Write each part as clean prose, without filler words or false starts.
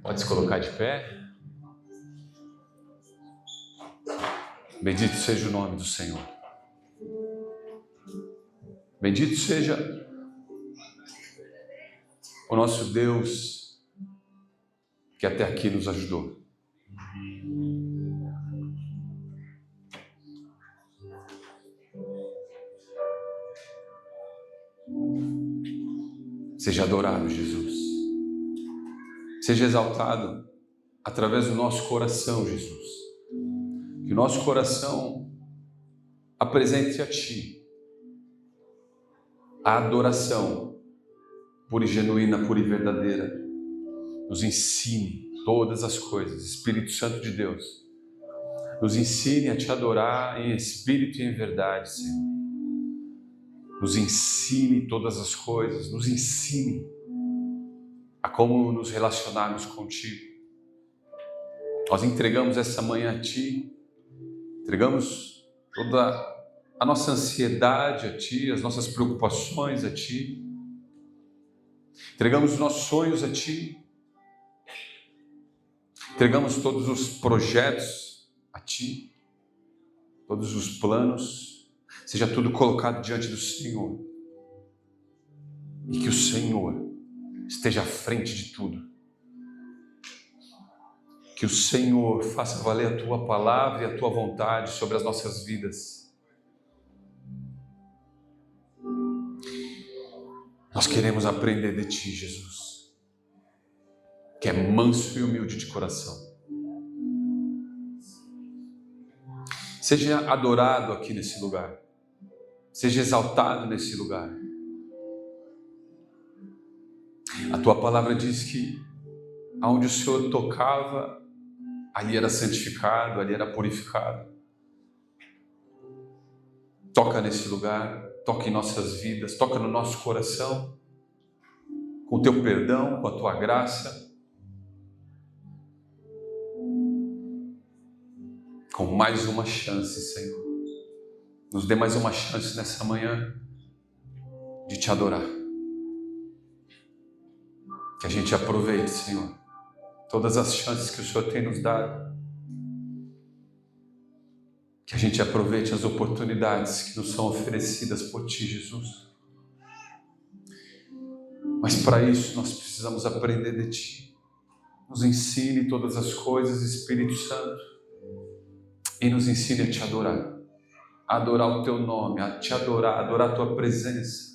Pode se colocar de pé. Bendito seja o nome do Senhor. Bendito seja o nosso Deus que até aqui nos ajudou. Seja adorado, Jesus. Seja exaltado através do nosso coração, Jesus. Que o nosso coração apresente a Ti a adoração pura e genuína, pura e verdadeira. Nos ensine todas as coisas, Espírito Santo de Deus. Nos ensine a Te adorar em espírito e em verdade, Senhor. Nos ensine todas as coisas, nos ensine a como nos relacionarmos contigo. Nós entregamos essa manhã a Ti, entregamos toda a nossa ansiedade a Ti, as nossas preocupações a Ti, entregamos os nossos sonhos a Ti, entregamos todos os projetos a Ti, todos os planos. Seja tudo colocado diante do Senhor. E que o Senhor esteja à frente de tudo. Que o Senhor faça valer a Tua palavra e a Tua vontade sobre as nossas vidas. Nós queremos aprender de Ti, Jesus, que é manso e humilde de coração. Seja adorado aqui nesse lugar. Seja exaltado nesse lugar. A Tua palavra diz que aonde o Senhor tocava, ali era santificado, ali era purificado. Toca nesse lugar, toca em nossas vidas, toca no nosso coração, com o Teu perdão, com a Tua graça, com mais uma chance, Senhor. Nos dê mais uma chance nessa manhã de Te adorar. Que a gente aproveite, Senhor, todas as chances que o Senhor tem nos dado. Que a gente aproveite as oportunidades que nos são oferecidas por Ti, Jesus. Mas para isso nós precisamos aprender de Ti. Nos ensine todas as coisas, Espírito Santo, e nos ensine a Te adorar. A adorar o Teu nome, a Te adorar, a adorar a Tua presença,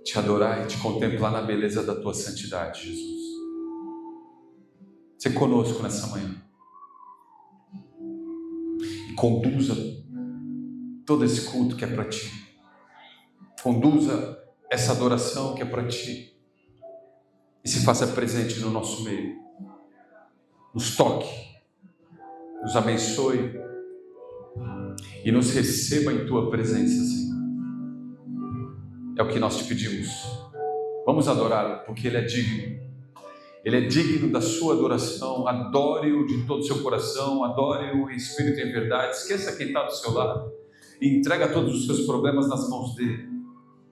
Te adorar e Te contemplar na beleza da Tua santidade, Jesus. Seja conosco nessa manhã e conduza todo esse culto que é para Ti, conduza essa adoração que é para Ti e se faça presente no nosso meio, nos toque, nos abençoe e nos receba em Tua presença, Senhor. É o que nós Te pedimos. Vamos adorá-lo, porque Ele é digno. Ele é digno da sua adoração. Adore-o de todo o seu coração, adore-o em espírito e em verdade. Esqueça quem está do seu lado e entrega todos os seus problemas nas mãos dele.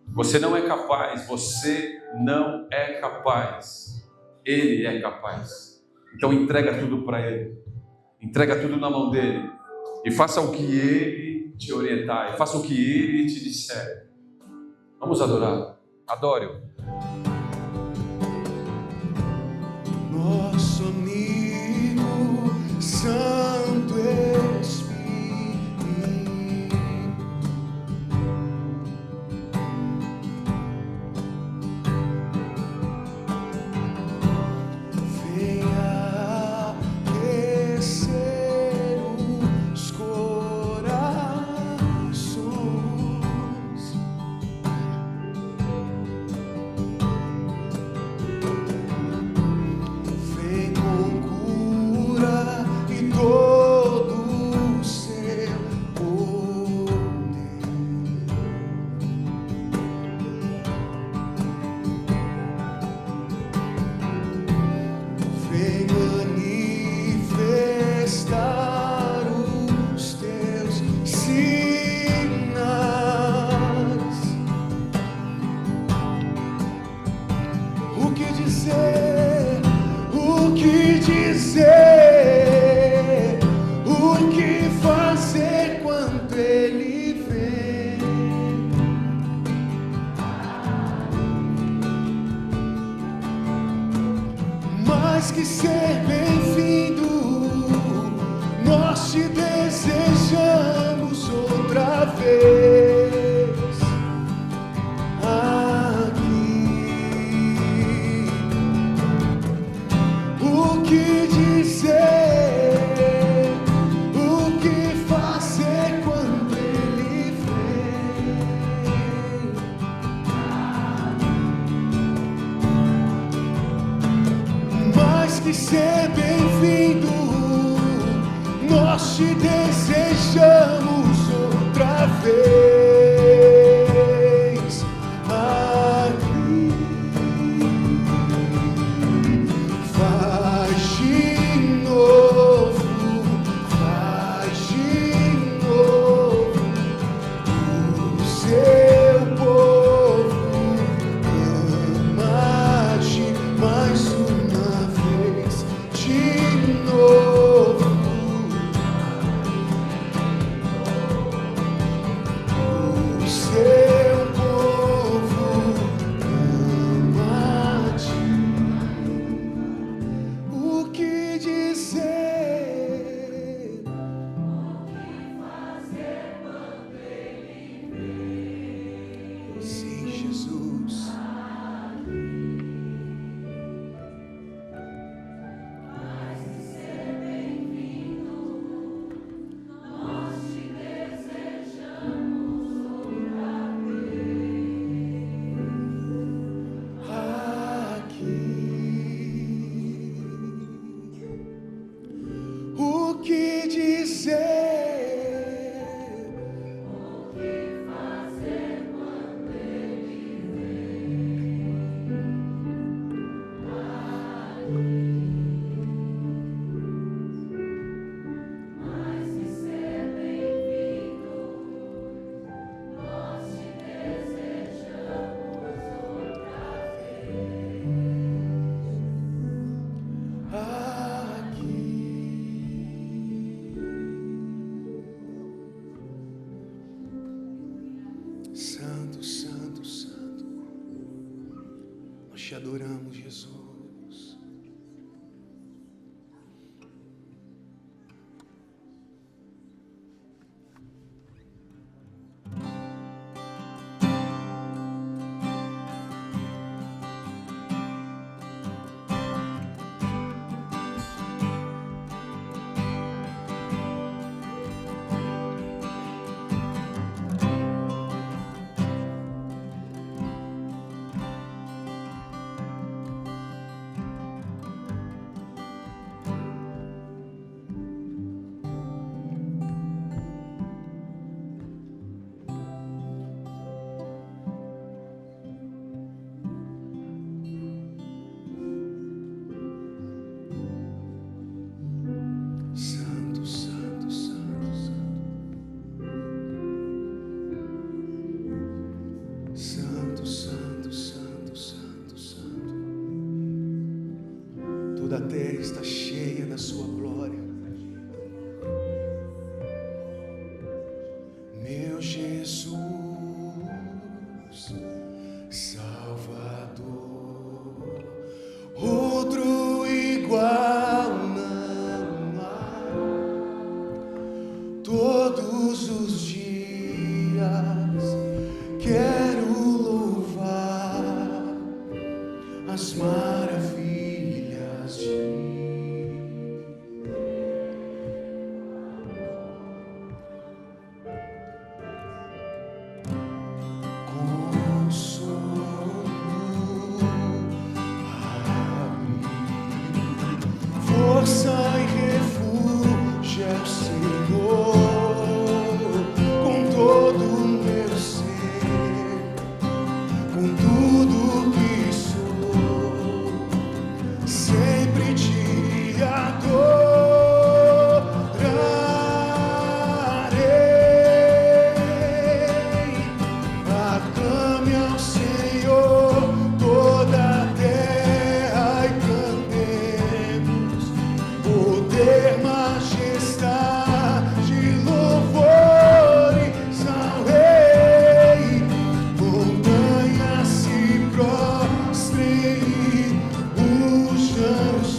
Você não é capaz, você não é capaz. Ele é capaz. Então entrega tudo para Ele. Entrega tudo na mão dele. E faça o que Ele te orientar. E faça o que Ele te disser. Vamos adorar. Adore-o. Nosso amigo Santo Espírito, venha aquecer os corações. Mais que ser bem-vindo, nós te desejamos outra vez aqui. O que dizer, o que fazer quando Ele vem? Mais que ser bem-vindo, nós te desejamos outra vez aqui. Faz de novo, faz de novo. O seu povo ama-te mais uma vez. De novo. O seu povo ama-te. O que dizer? Sim, Jesus. Aqui. O que dizer? Santo, Santo, Santo, nós te adoramos, Jesus. Santo, Santo, Santo, Santo. Santo, Santo, Santo, Santo, Santo. Toda a terra está cheia da sua glória. Meu Jesus, Salvador, outro igual não há. Todos os dias quero louvar as maravilhas de consolo, abrigo, força e refúgio é o Senhor, com todo o meu ser, com tudo que sou, sempre te adorarei. Aclame ao Senhor toda a terra e cantemos poder, majestade, louvores ao Rei. Montanhas se prostrem, os chãos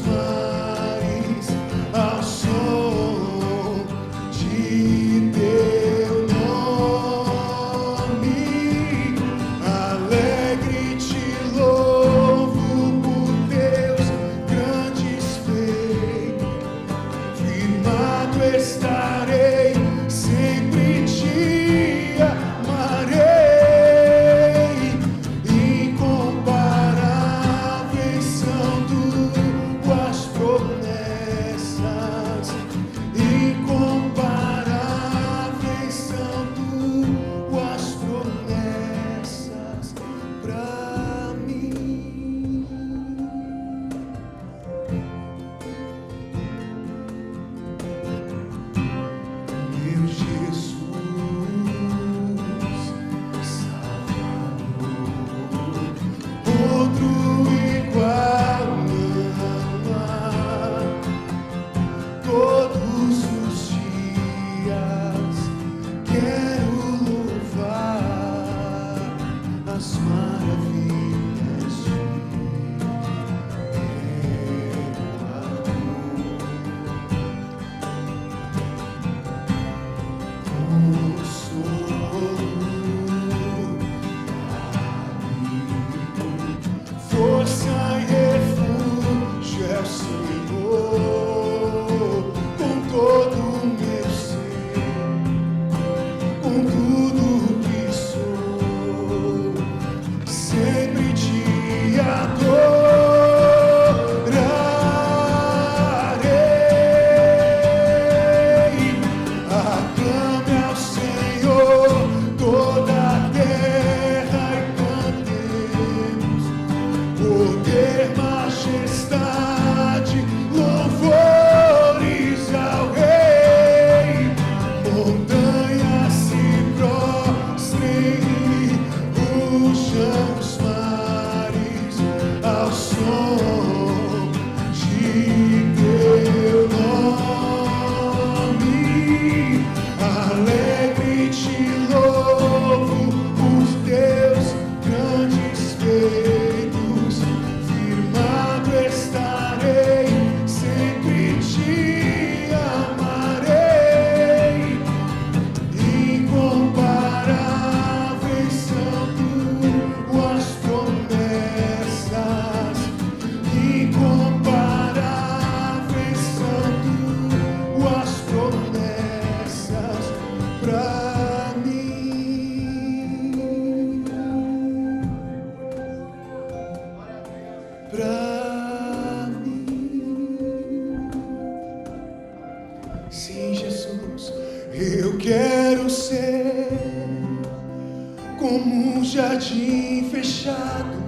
como um jardim fechado,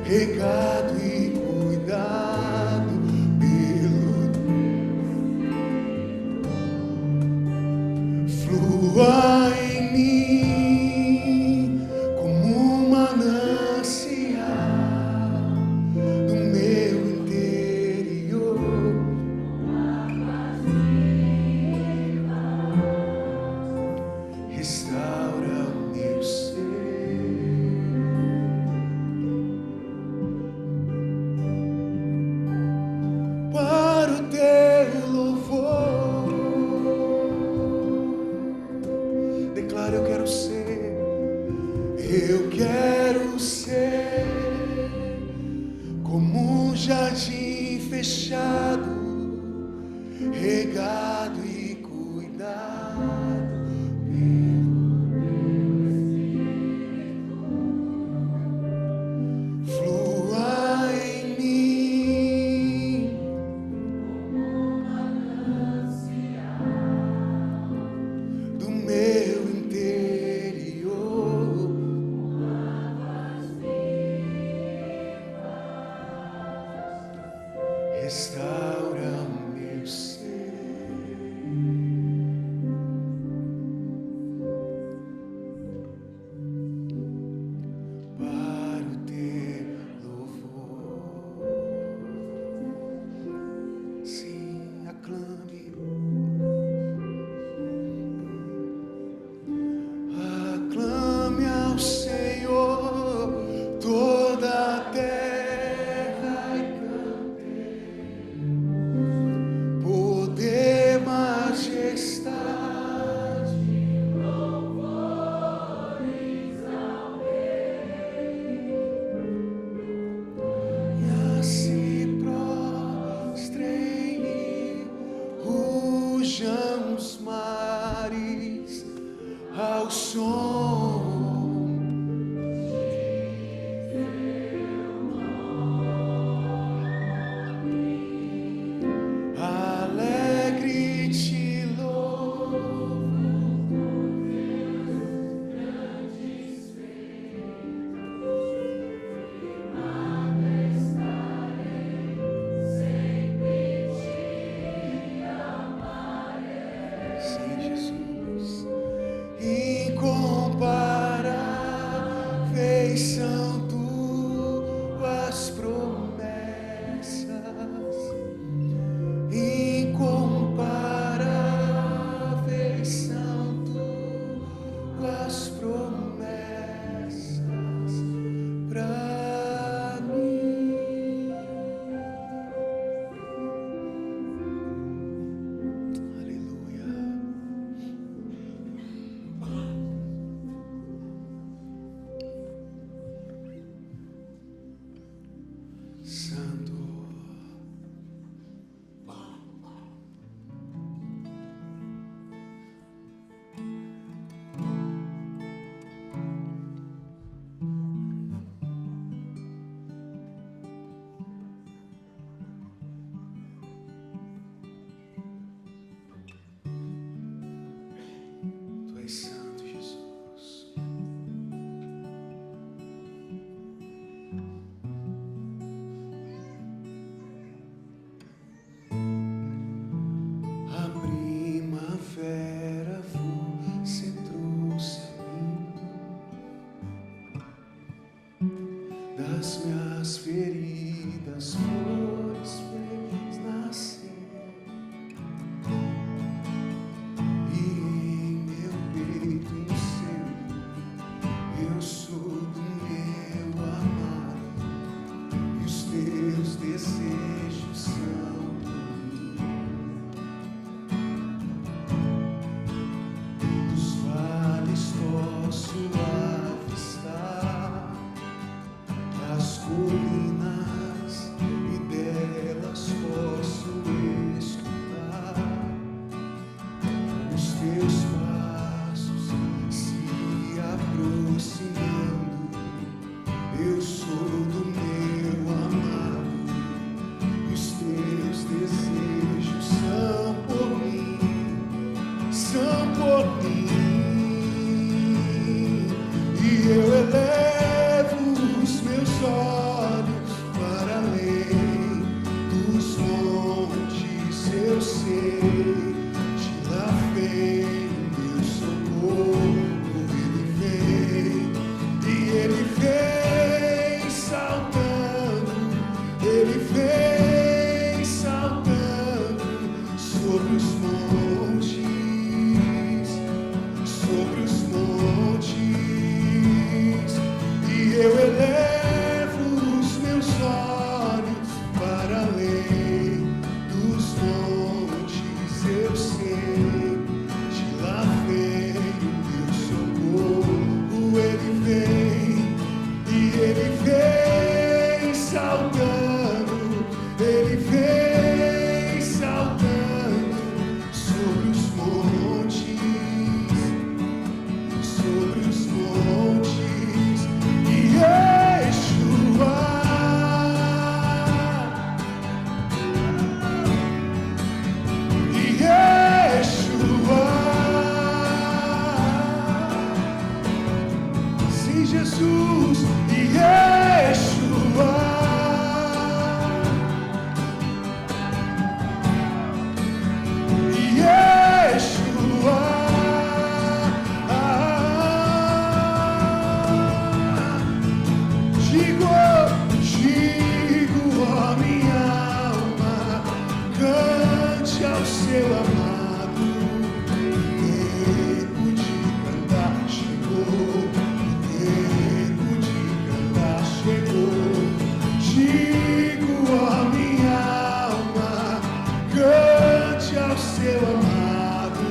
regado e cuidado pelo flua em mim como um manancial do meu interior. Restaura o meu ser. Para o teu louvor, declaro: eu quero ser, eu quero ser como um jardim fechado, regado e cuidado pelo flua em mim do meu interior. Restaura o meu ser. Para o teu louvor, sim, aclame. Aclame ao Senhor toda a terra e cante ele vem saltando sobre os montes, sobre os montes, e Yeshua, e Yeshua, sim, Jesus, e Yeshua, e Yeshua, digo, ó minha alma, cante ao seu amado, o tempo de cantar chegou, o tempo de cantar chegou. Digo, ó minha alma, cante ao seu amado,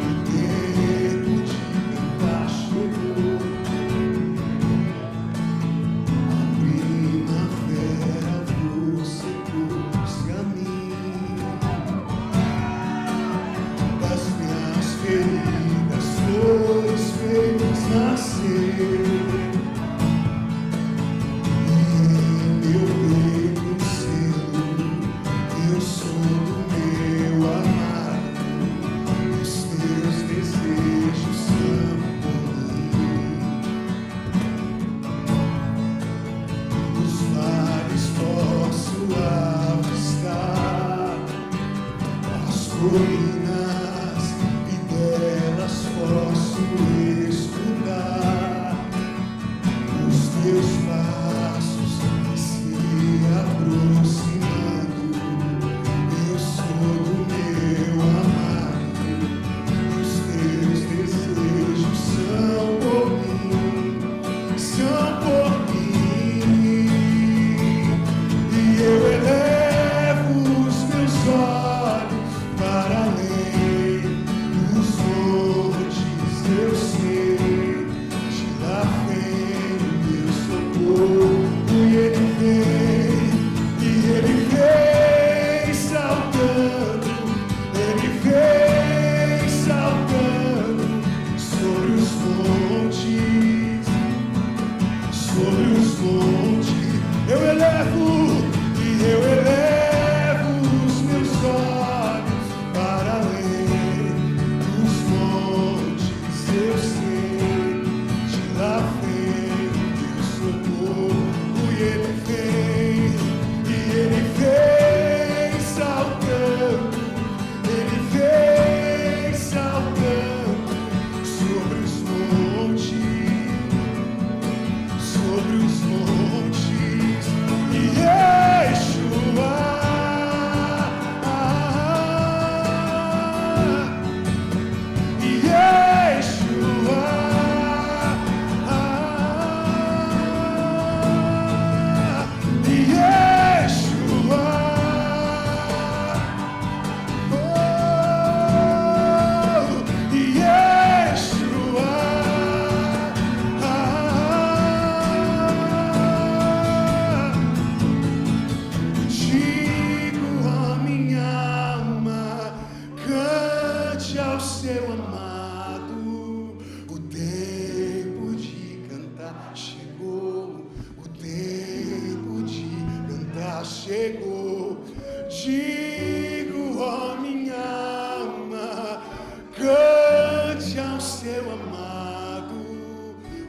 o tempo de cantar chegou. A primavera você trouxe a mim, das minhas feridas flores fez nascer. Meu peito um selo, eu sou do meu amado, os teus desejos são por mim. Nos vales posso avistar as colinas e delas posso escutar os teus passos se aproximando. Eu sou do meu amado, os teus desejos são por mim, são por mim. E eu elevo os meus olhos para além dos montes, eu sei, de lá vem o meu socorro, e ele vem saltando, ele vem saltando sobre os montes, sobre os montes. Eu elevo os meus olhos para além dos montes, eu sei, de lá vem o meu socorro, e ele vem saltando, ele vem saltando sobre os montes, sobre os montes, e Yeshua, e Yeshua, e Yeshua, oh, e Yeshua, digo a minha alma, cante ao seu amado, o tempo de cantar chegou, o tempo de cantar chegou. Digo, ó minha alma, cante ao seu amado,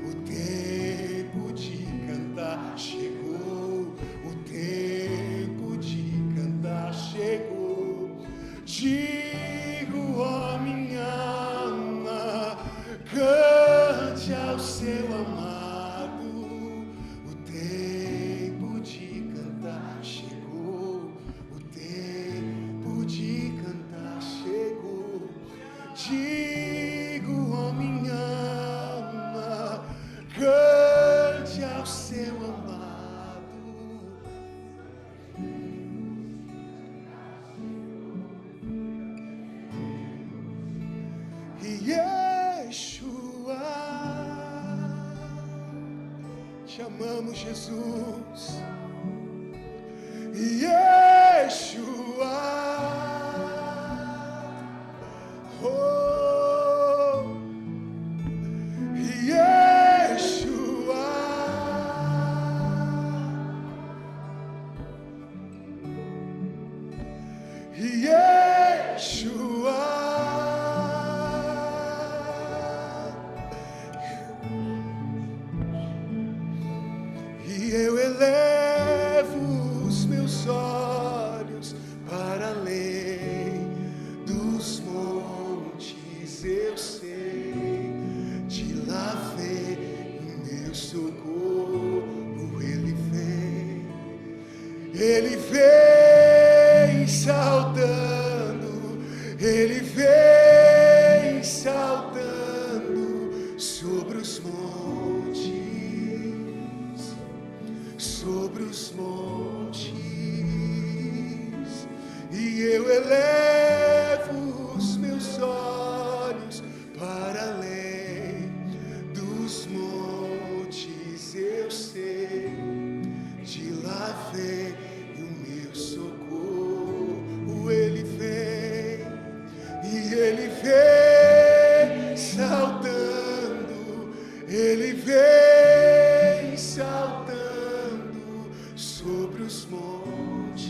o tempo de cantar chegou, o tempo de cantar chegou. Digo, ó minha alma, cante ao seu amado, o tempo de cantar chegou, o tempo de cantar chegou. Digo, ó minha alma, cante ao seu amado. Yeshua, te amamos, Jesus. Yeshua. E eu elevo os meus olhos para além dos montes, eu sei, de lá vem o meu socorro, ele vem saltando, ele vem saltando sobre os montes, e eu elevo os meus olhos para além dos montes, eu sei, de lá vem o meu socorro, ele vem, e ele vem saltando, ele vem saltando sobre os montes.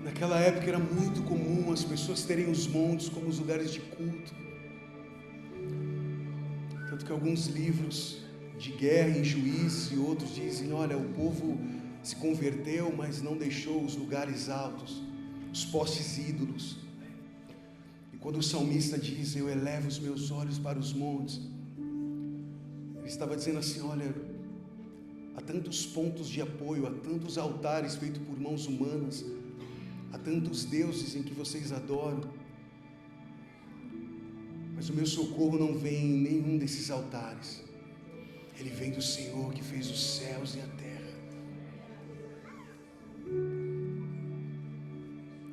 Naquela época era muito comum as pessoas terem os montes como os lugares de culto. Tanto que alguns livros de guerra em Juízes e outros dizem: olha, o povo se converteu, mas não deixou os lugares altos, os postes ídolos. E quando o salmista diz: eu elevo os meus olhos para os montes, ele estava dizendo assim: olha, há tantos pontos de apoio, há tantos altares feitos por mãos humanas, há tantos deuses em que vocês adoram, mas o meu socorro não vem em nenhum desses altares. Ele vem do Senhor que fez os céus e a terra.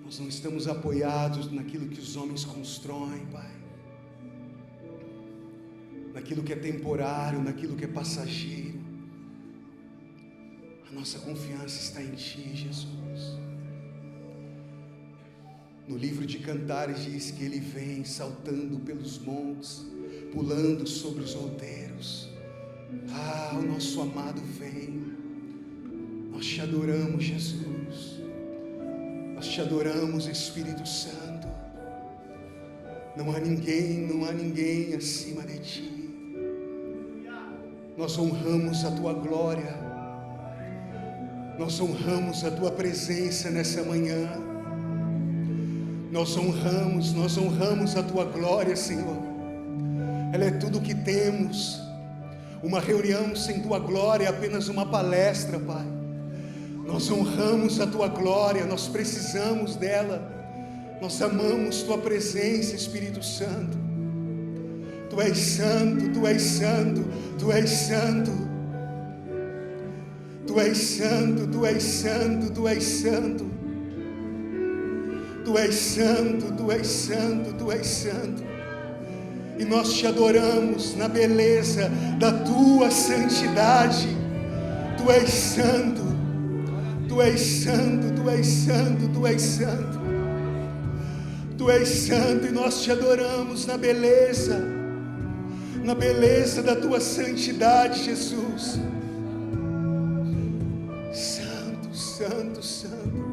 Nós não estamos apoiados naquilo que os homens constroem, Pai, naquilo que é temporário, naquilo que é passageiro. A nossa confiança está em Ti, Jesus. No livro de Cantares diz que Ele vem saltando pelos montes, pulando sobre os outeiros. Ah, o nosso amado vem. Nós te adoramos, Jesus. Nós te adoramos, Espírito Santo. Não há ninguém acima de Ti. Nós honramos a Tua glória. Nós honramos a Tua presença nessa manhã. Nós honramos a Tua glória, Senhor. Ela é tudo o que temos. Uma reunião sem Tua glória é apenas uma palestra, Pai. Nós honramos a Tua glória, nós precisamos dela. Nós amamos Tua presença, Espírito Santo. Tu és santo, Tu és santo, Tu és santo. Tu és santo, Tu és santo, Tu és santo. Tu és santo, Tu és santo, Tu és santo. E nós te adoramos na beleza da Tua santidade. Tu és santo, Tu és santo, Tu és santo, Tu és santo. Tu és santo e nós te adoramos na beleza da Tua santidade, Jesus. Santo, santo, santo.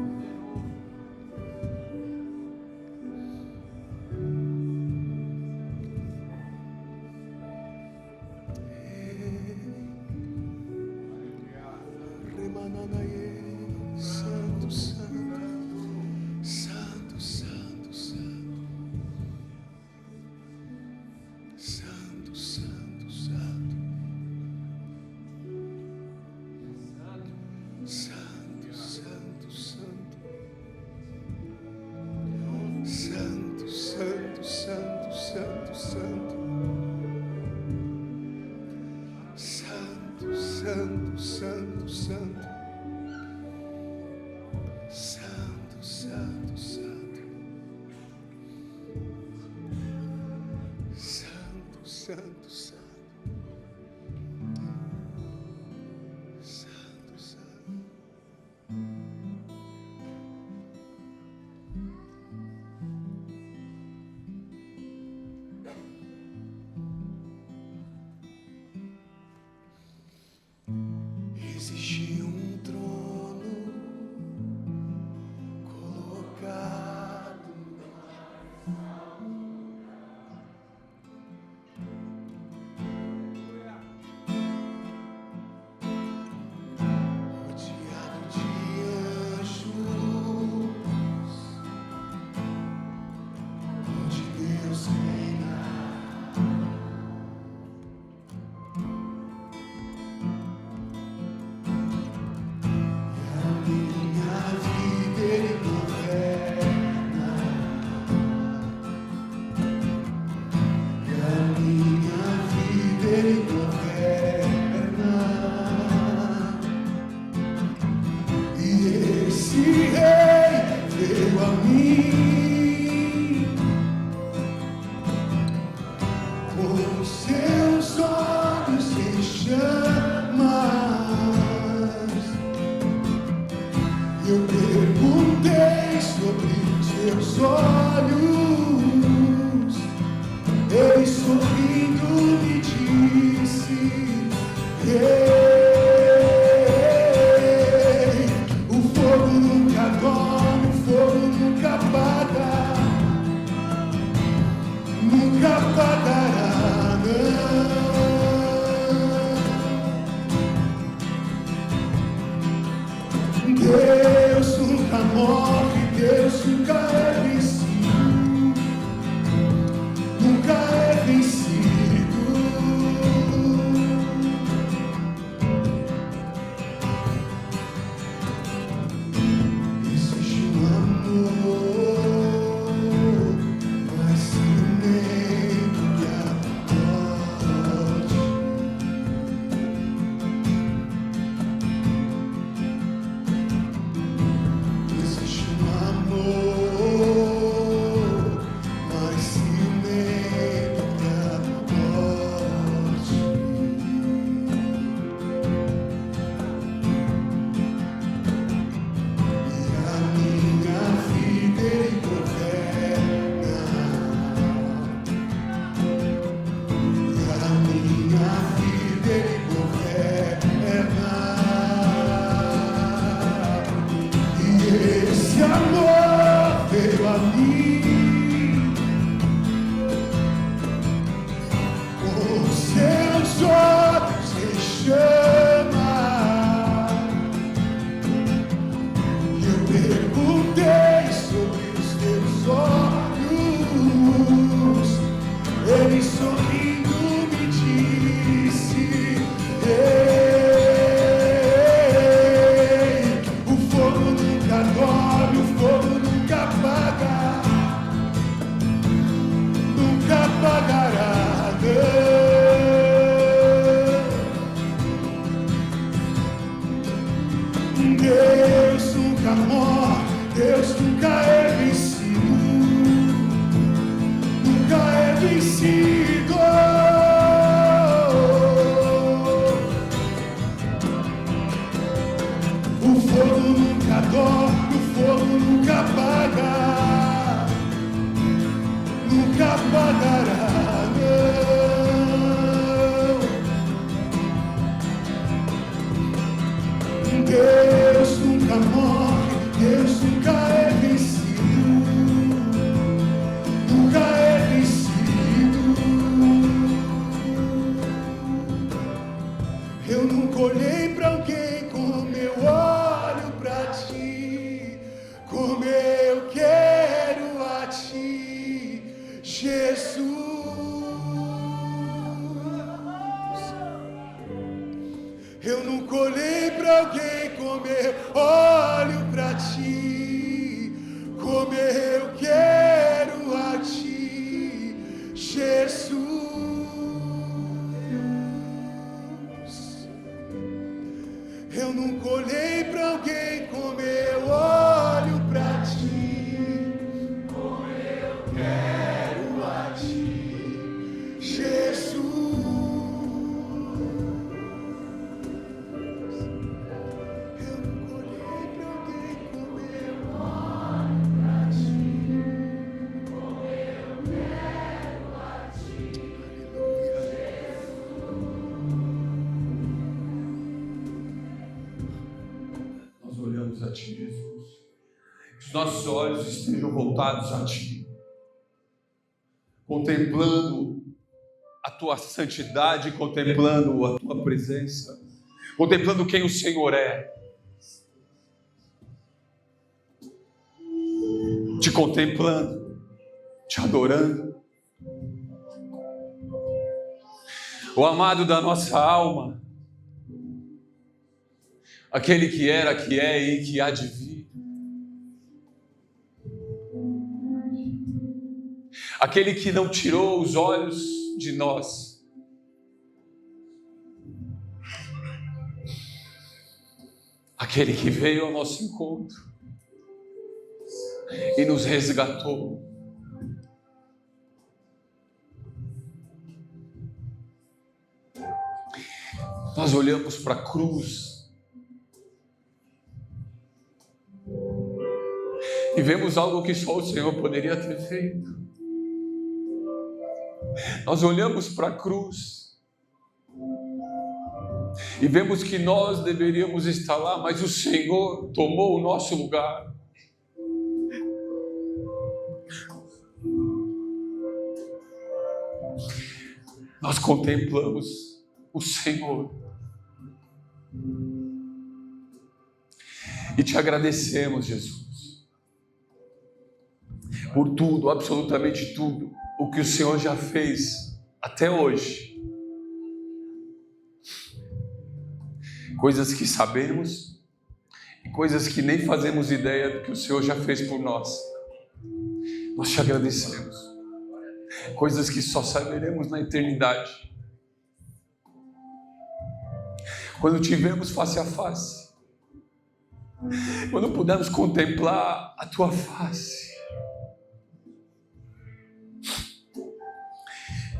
E esse rei veio a mim com seus olhos em chamas. Eu perguntei sobre seus olhos, ele sorrindo me disse: Ei, o fogo nunca dorme, o fogo nunca apaga, nunca apagará, não. Deus nunca morre, Deus nunca é vencido, nunca é vencido. Existe um amor mais ciumento que a morte. Existe um amor mais ciumento que a morte. E a minha vida ele governa. E a minha vida ele governa. E esse amor veio a mim com seus olhos em chamas. E eu perguntei sobre os teus olhos, ele sorrindo me disse: Ei, o fogo nunca dorme, o fogo nunca apaga, nunca apagará, não. Deus nunca morre, Deus nunca é vencido, nunca é vencido. O fogo nunca dorme, o fogo nunca apaga, nunca apagará, não. Deus nunca morre, Deus nunca é vencido, nunca é vencido. Eu nunca olhei pra alguém como eu olho pra ti, como eu quero a ti, Jesus. Eu nunca olhei pra alguém como eu olho pra ti, como eu quero a ti, Jesus. Eu nunca olhei pra alguém como eu olho pra ti, como eu quero a ti, Jesus. Eu nunca olhei pra alguém como eu olho pra ti, como eu quero a ti, aleluia. Nós olhamos a Ti, Jesus. Que os nossos olhos estejam voltados a Ti, contemplando a Tua santidade, contemplando a Tua presença, contemplando quem o Senhor é, te contemplando, te adorando. O amado da nossa alma, aquele que era, que é e que há de vir, aquele que não tirou os olhos de nós, Aquele que veio ao nosso encontro e nos resgatou. Nós olhamos para a cruz e vemos algo que só o Senhor poderia ter feito. Nós olhamos para a cruz e vemos que nós deveríamos estar lá, mas o Senhor tomou o nosso lugar. Nós contemplamos o Senhor e te agradecemos, Jesus, por tudo, absolutamente tudo, o que o Senhor já fez até hoje. Coisas que sabemos e coisas que nem fazemos ideia do que o Senhor já fez por nós. Nós te agradecemos. Coisas que só saberemos na eternidade. Quando te vemos face a face. Quando pudermos contemplar a tua face.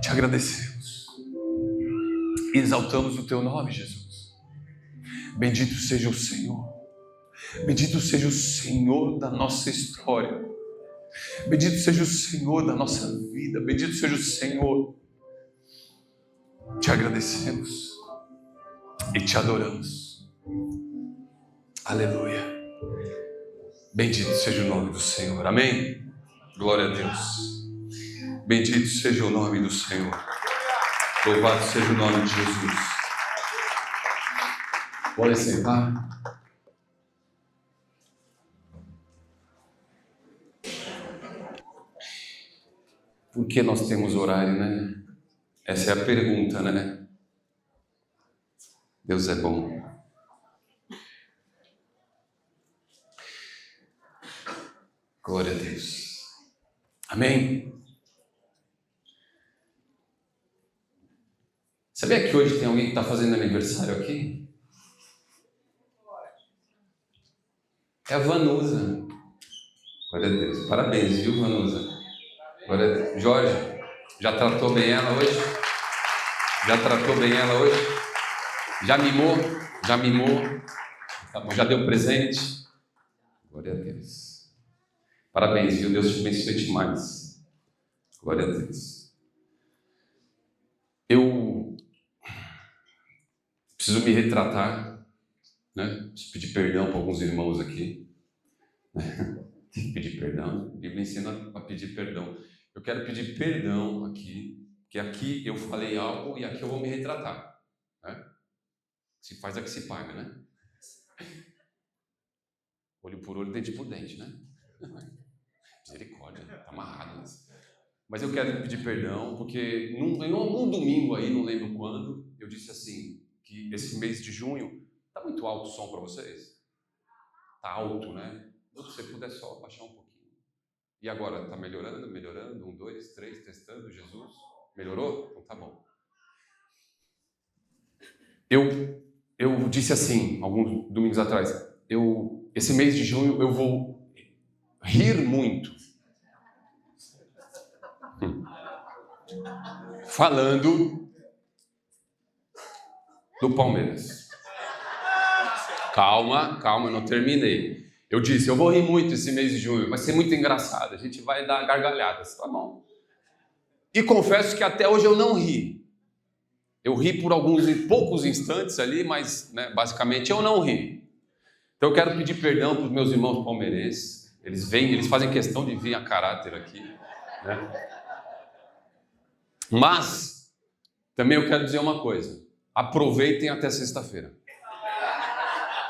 Te agradecemos. E exaltamos o teu nome, Jesus. Bendito seja o Senhor. Bendito seja o Senhor da nossa história. Bendito seja o Senhor da nossa vida. Bendito seja o Senhor. Te agradecemos e te adoramos. Aleluia. Bendito seja o nome do Senhor. Amém? Glória a Deus. Bendito seja o nome do Senhor. Louvado seja o nome de Jesus. Pode sentar. Por que nós temos horário, né? Essa é a pergunta, né? Deus é bom. Glória a Deus. Amém? Sabia que hoje tem alguém que está fazendo aniversário aqui? É a Vanusa. Glória a Deus. Parabéns, viu, Vanusa? Glória a Deus. Jorge, já tratou bem ela hoje? Já tratou bem ela hoje? Já mimou? Já mimou? Tá bom, já deu presente? Glória a Deus. Parabéns, viu? Deus te abençoe demais. Glória a Deus. Eu preciso me retratar, né? Preciso pedir perdão para alguns irmãos aqui. Tem que pedir perdão. A Bíblia ensina a pedir perdão. Eu quero pedir perdão aqui, porque aqui eu falei algo e aqui eu vou me retratar. Né? Se faz é que se paga, né? Olho por olho, dente por dente, né? Misericórdia, tá amarrado nisso. Mas eu quero pedir perdão, porque num domingo aí, não lembro quando, eu disse assim, que esse mês de junho, tá muito alto o som para vocês? Tá alto, né? Se você puder só baixar um pouquinho. E agora, tá melhorando? 1, 2, 3, testando, Jesus. Melhorou? Então tá bom. Eu disse assim, alguns domingos atrás, esse mês de junho eu vou rir muito. Falando do Palmeiras. Calma, eu não terminei. Eu disse, eu vou rir muito esse mês de junho, vai ser muito engraçado, a gente vai dar gargalhadas, tá bom? E confesso que até hoje eu não ri. Eu ri por alguns poucos instantes ali, mas né, basicamente eu não ri. Então eu quero pedir perdão para os meus irmãos palmeirenses. Eles fazem questão de vir a caráter aqui, né? Mas também eu quero dizer uma coisa. Aproveitem até sexta-feira.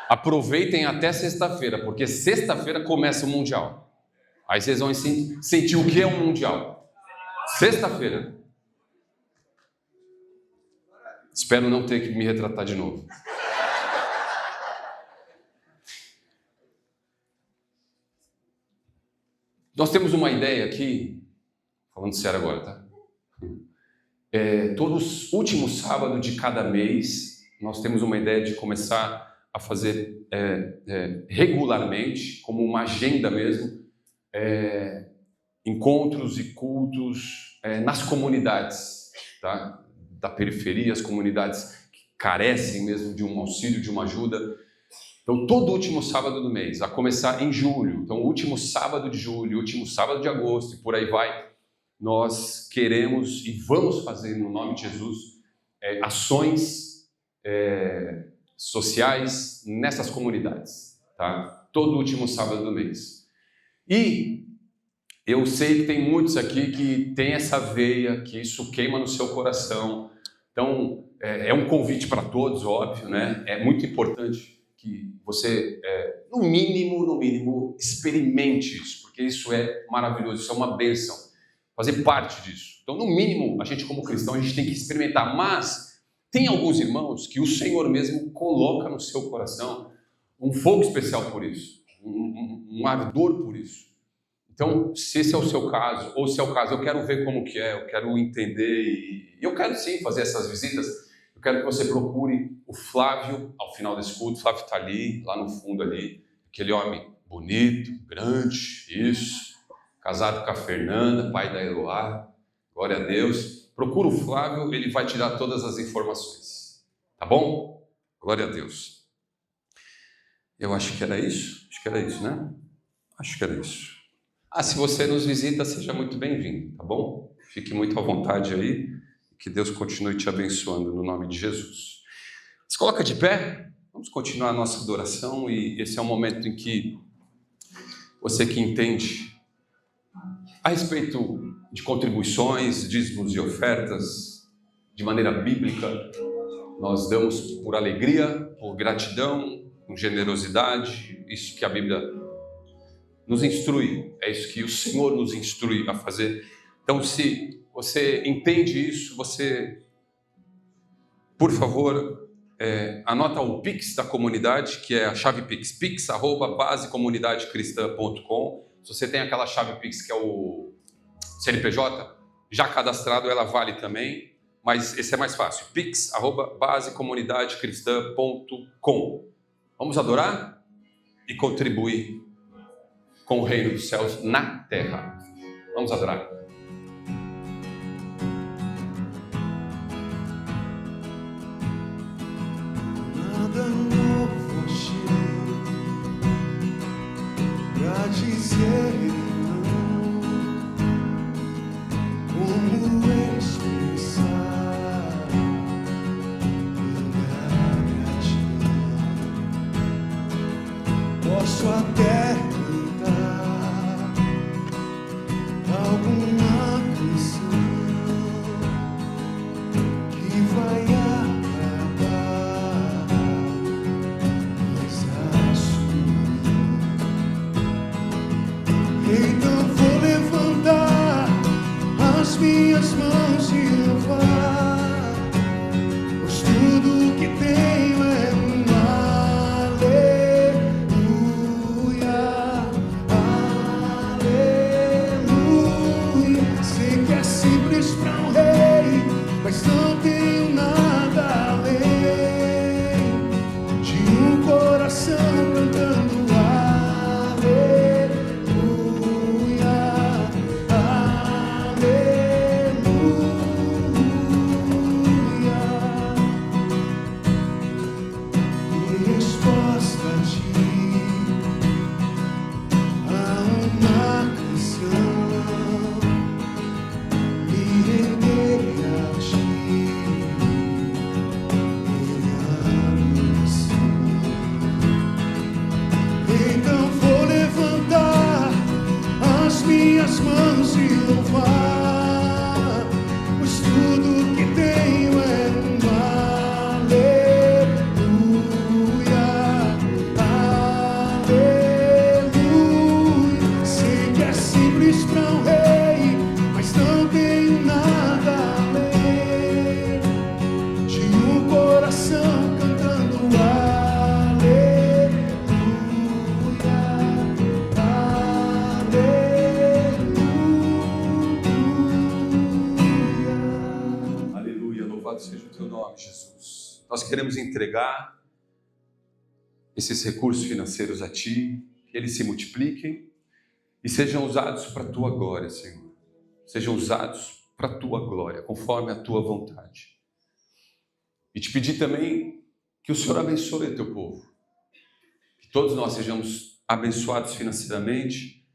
Aproveitem até sexta-feira, porque sexta-feira começa o Mundial. Aí vocês vão sentir o que é um Mundial. Sexta-feira. Espero não ter que me retratar de novo. Nós temos uma ideia aqui, falando sério agora, tá? Todos último sábado de cada mês, nós temos uma ideia de começar a fazer regularmente, como uma agenda mesmo, encontros e cultos nas comunidades, tá? Da periferia, as comunidades que carecem mesmo de um auxílio, de uma ajuda. Então, todo último sábado do mês, a começar em julho, então, o último sábado de julho, último sábado de agosto, e por aí vai, nós queremos e vamos fazer, no nome de Jesus, ações sociais nessas comunidades, tá? Todo último sábado do mês. E eu sei que tem muitos aqui que tem essa veia, que isso queima no seu coração. Então, é um convite para todos, óbvio, né? É muito importante que você, no mínimo, experimente isso, porque isso é maravilhoso, isso é uma bênção, fazer parte disso. Então, no mínimo, a gente como cristão, a gente tem que experimentar, mas tem alguns irmãos que o Senhor mesmo coloca no seu coração um fogo especial por isso, um ardor por isso. Então, se esse é o seu caso, ou se é o caso, eu quero ver como que é, eu quero entender e eu quero sim fazer essas visitas. Eu quero que você procure o Flávio ao final desse culto. O Flávio está ali, lá no fundo ali, aquele homem bonito, grande, isso, casado com a Fernanda, pai da Eloá, glória a Deus. Procura o Flávio, ele vai te dar todas as informações, tá bom? Glória a Deus. Eu acho que era isso, né? Acho que era isso. Se você nos visita, seja muito bem-vindo, tá bom? Fique muito à vontade aí, que Deus continue te abençoando no nome de Jesus. Se coloca de pé, vamos continuar a nossa adoração e esse é um momento em que você que entende a respeito de contribuições, dízimos e ofertas de maneira bíblica, nós damos por alegria, por gratidão, com generosidade, isso que a Bíblia nos instrui, é isso que o Senhor nos instrui a fazer. Então, se você entende isso, você, por favor, anota o Pix da comunidade, que é a chave Pix, pix@basecomunidadecristã.com. Se você tem aquela chave Pix que é o CNPJ, já cadastrado, ela vale também, mas esse é mais fácil, pix@basecomunidadecristã.com. Vamos adorar e contribuir com o reino dos céus na terra. Vamos adorar. Nada novo achei pra dizer não. Como expressar minha gratidão? Posso até alguma canção que vai acabar, mas então vou levantar as minhas mãos e louvar, pois tudo que tenho é mas não tenho nada além de um coração cantando aleluia, aleluia. Em resposta a ti, a uma canção, me renderei a ti. Então vou levantar as minhas mãos e louvar, pois tudo que tenho é aleluia, aleluia. Sei que é simples para um rei, mas não tenho nada além de um coração cantando aleluia, aleluia. nós queremos entregar esses recursos financeiros a Ti, que eles se multipliquem e sejam usados para a Tua glória, Senhor. Sejam usados para a Tua glória, conforme a Tua vontade. E te pedir também que o Senhor abençoe o Teu povo. Que todos nós sejamos abençoados financeiramente,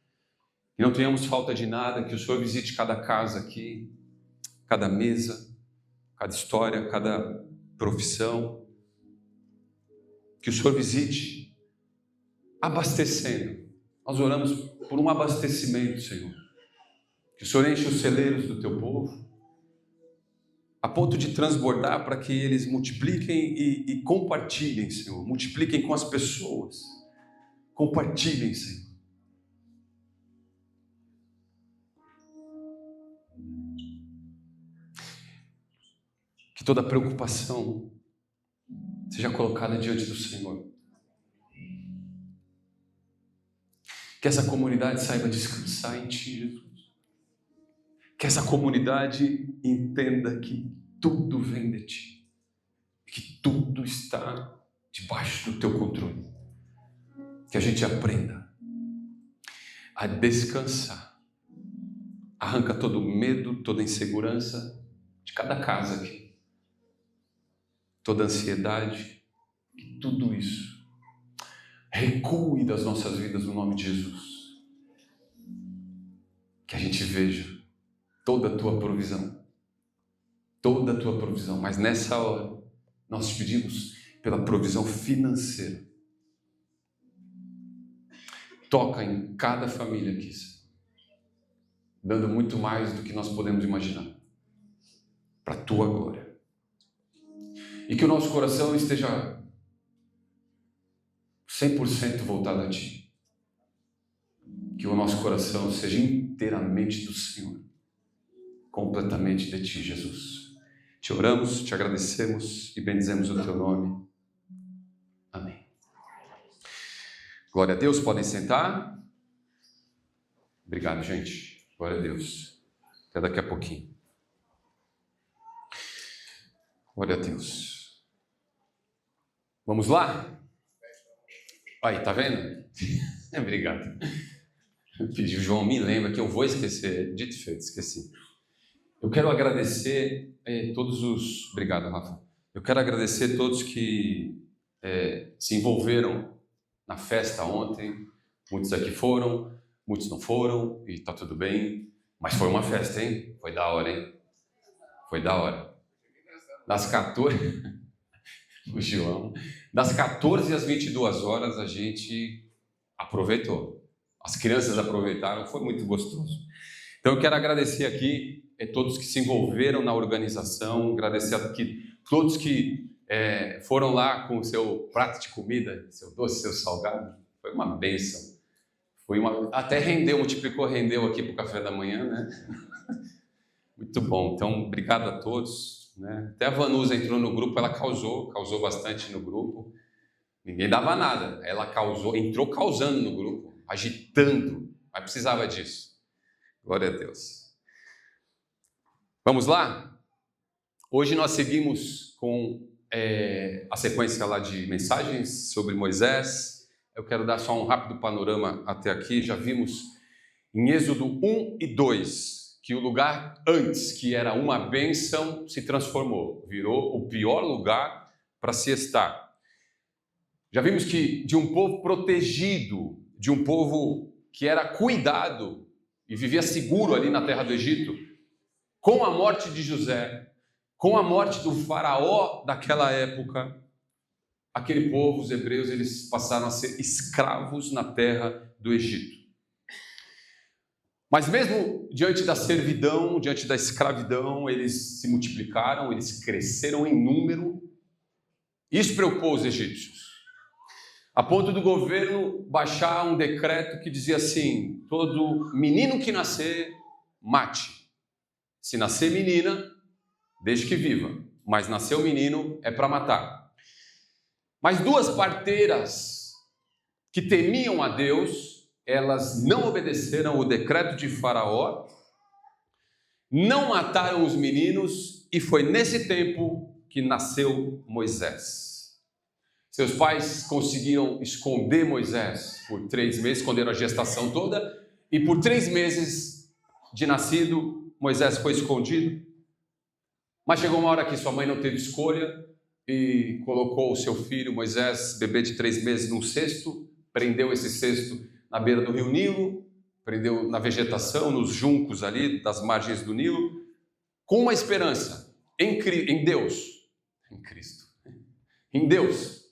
que não tenhamos falta de nada, que o Senhor visite cada casa aqui, cada mesa, cada história, cada profissão. Que o Senhor visite abastecendo. Nós oramos por um abastecimento, Senhor. Que o Senhor enche os celeiros do Teu povo, a ponto de transbordar para que eles multipliquem e compartilhem, Senhor. Multipliquem com as pessoas. Compartilhem, Senhor. Que toda preocupação seja colocada diante do Senhor. Que essa comunidade saiba descansar em Ti, Jesus. Que essa comunidade entenda que tudo vem de Ti. Que tudo está debaixo do Teu controle. Que a gente aprenda a descansar. Arranca todo medo, toda insegurança de cada casa aqui. Toda ansiedade, que tudo isso recue das nossas vidas no nome de Jesus. Que a gente veja toda a Tua provisão, mas nessa hora nós te pedimos pela provisão financeira. Toca em cada família aqui, dando muito mais do que nós podemos imaginar, para a Tua glória. E que o nosso coração esteja 100% voltado a Ti. Que o nosso coração seja inteiramente do Senhor. Completamente de Ti, Jesus. Te oramos, Te agradecemos e bendizemos o Teu nome. Amém. Glória a Deus, podem sentar. Obrigado, gente. Glória a Deus. Até daqui a pouquinho. Glória a Deus. Vamos lá? Aí, tá vendo? Obrigado. Eu pedi, o João me lembra que eu vou esquecer. Dito e feito, esqueci. Eu quero agradecer todos os... Obrigado, Rafa. Eu quero agradecer todos que se envolveram na festa ontem. Muitos aqui foram, muitos não foram, e tá tudo bem. Mas foi uma festa, hein? Foi da hora, hein? Foi da hora. Das 14... O João. Das 14 às 22 horas a gente aproveitou. As crianças aproveitaram, foi muito gostoso. Então eu quero agradecer aqui todos que se envolveram na organização, agradecer aqui todos que foram lá com o seu prato de comida, seu doce, seu salgado. Foi uma bênção. Até rendeu aqui para o café da manhã, né? Muito bom. Então, obrigado a todos. Né? Até a Vanusa entrou no grupo, ela causou bastante no grupo. Ninguém dava nada. Ela entrou causando no grupo, agitando, mas precisava disso. Glória a Deus. Vamos lá? Hoje nós seguimos com a sequência lá de mensagens sobre Moisés. Eu quero dar só um rápido panorama até aqui. Já vimos em Êxodo 1 e 2 que o lugar antes, que era uma bênção, se transformou, virou o pior lugar para se estar. Já vimos que de um povo protegido, de um povo que era cuidado e vivia seguro ali na terra do Egito, com a morte de José, com a morte do faraó daquela época, aquele povo, os hebreus, eles passaram a ser escravos na terra do Egito. Mas mesmo diante da servidão, diante da escravidão, eles se multiplicaram, eles cresceram em número. Isso preocupou os egípcios, a ponto do governo baixar um decreto que dizia assim: todo menino que nascer, mate. Se nascer menina, deixe que viva, mas nasceu menino é para matar. Mas duas parteiras que temiam a Deus, elas não obedeceram o decreto de Faraó, não mataram os meninos, e foi nesse tempo que que nasceu Moisés. Seus pais conseguiram esconder Moisés por 3 meses, esconderam a gestação toda, e por 3 meses de nascido, Moisés foi escondido. Mas chegou uma hora que sua mãe não teve escolha e colocou o seu filho, Moisés, bebê de 3 meses, num cesto, prendeu esse cesto na beira do rio Nilo, prendeu na vegetação, nos juncos ali das margens do Nilo, com uma esperança em Deus, em Cristo, em Deus.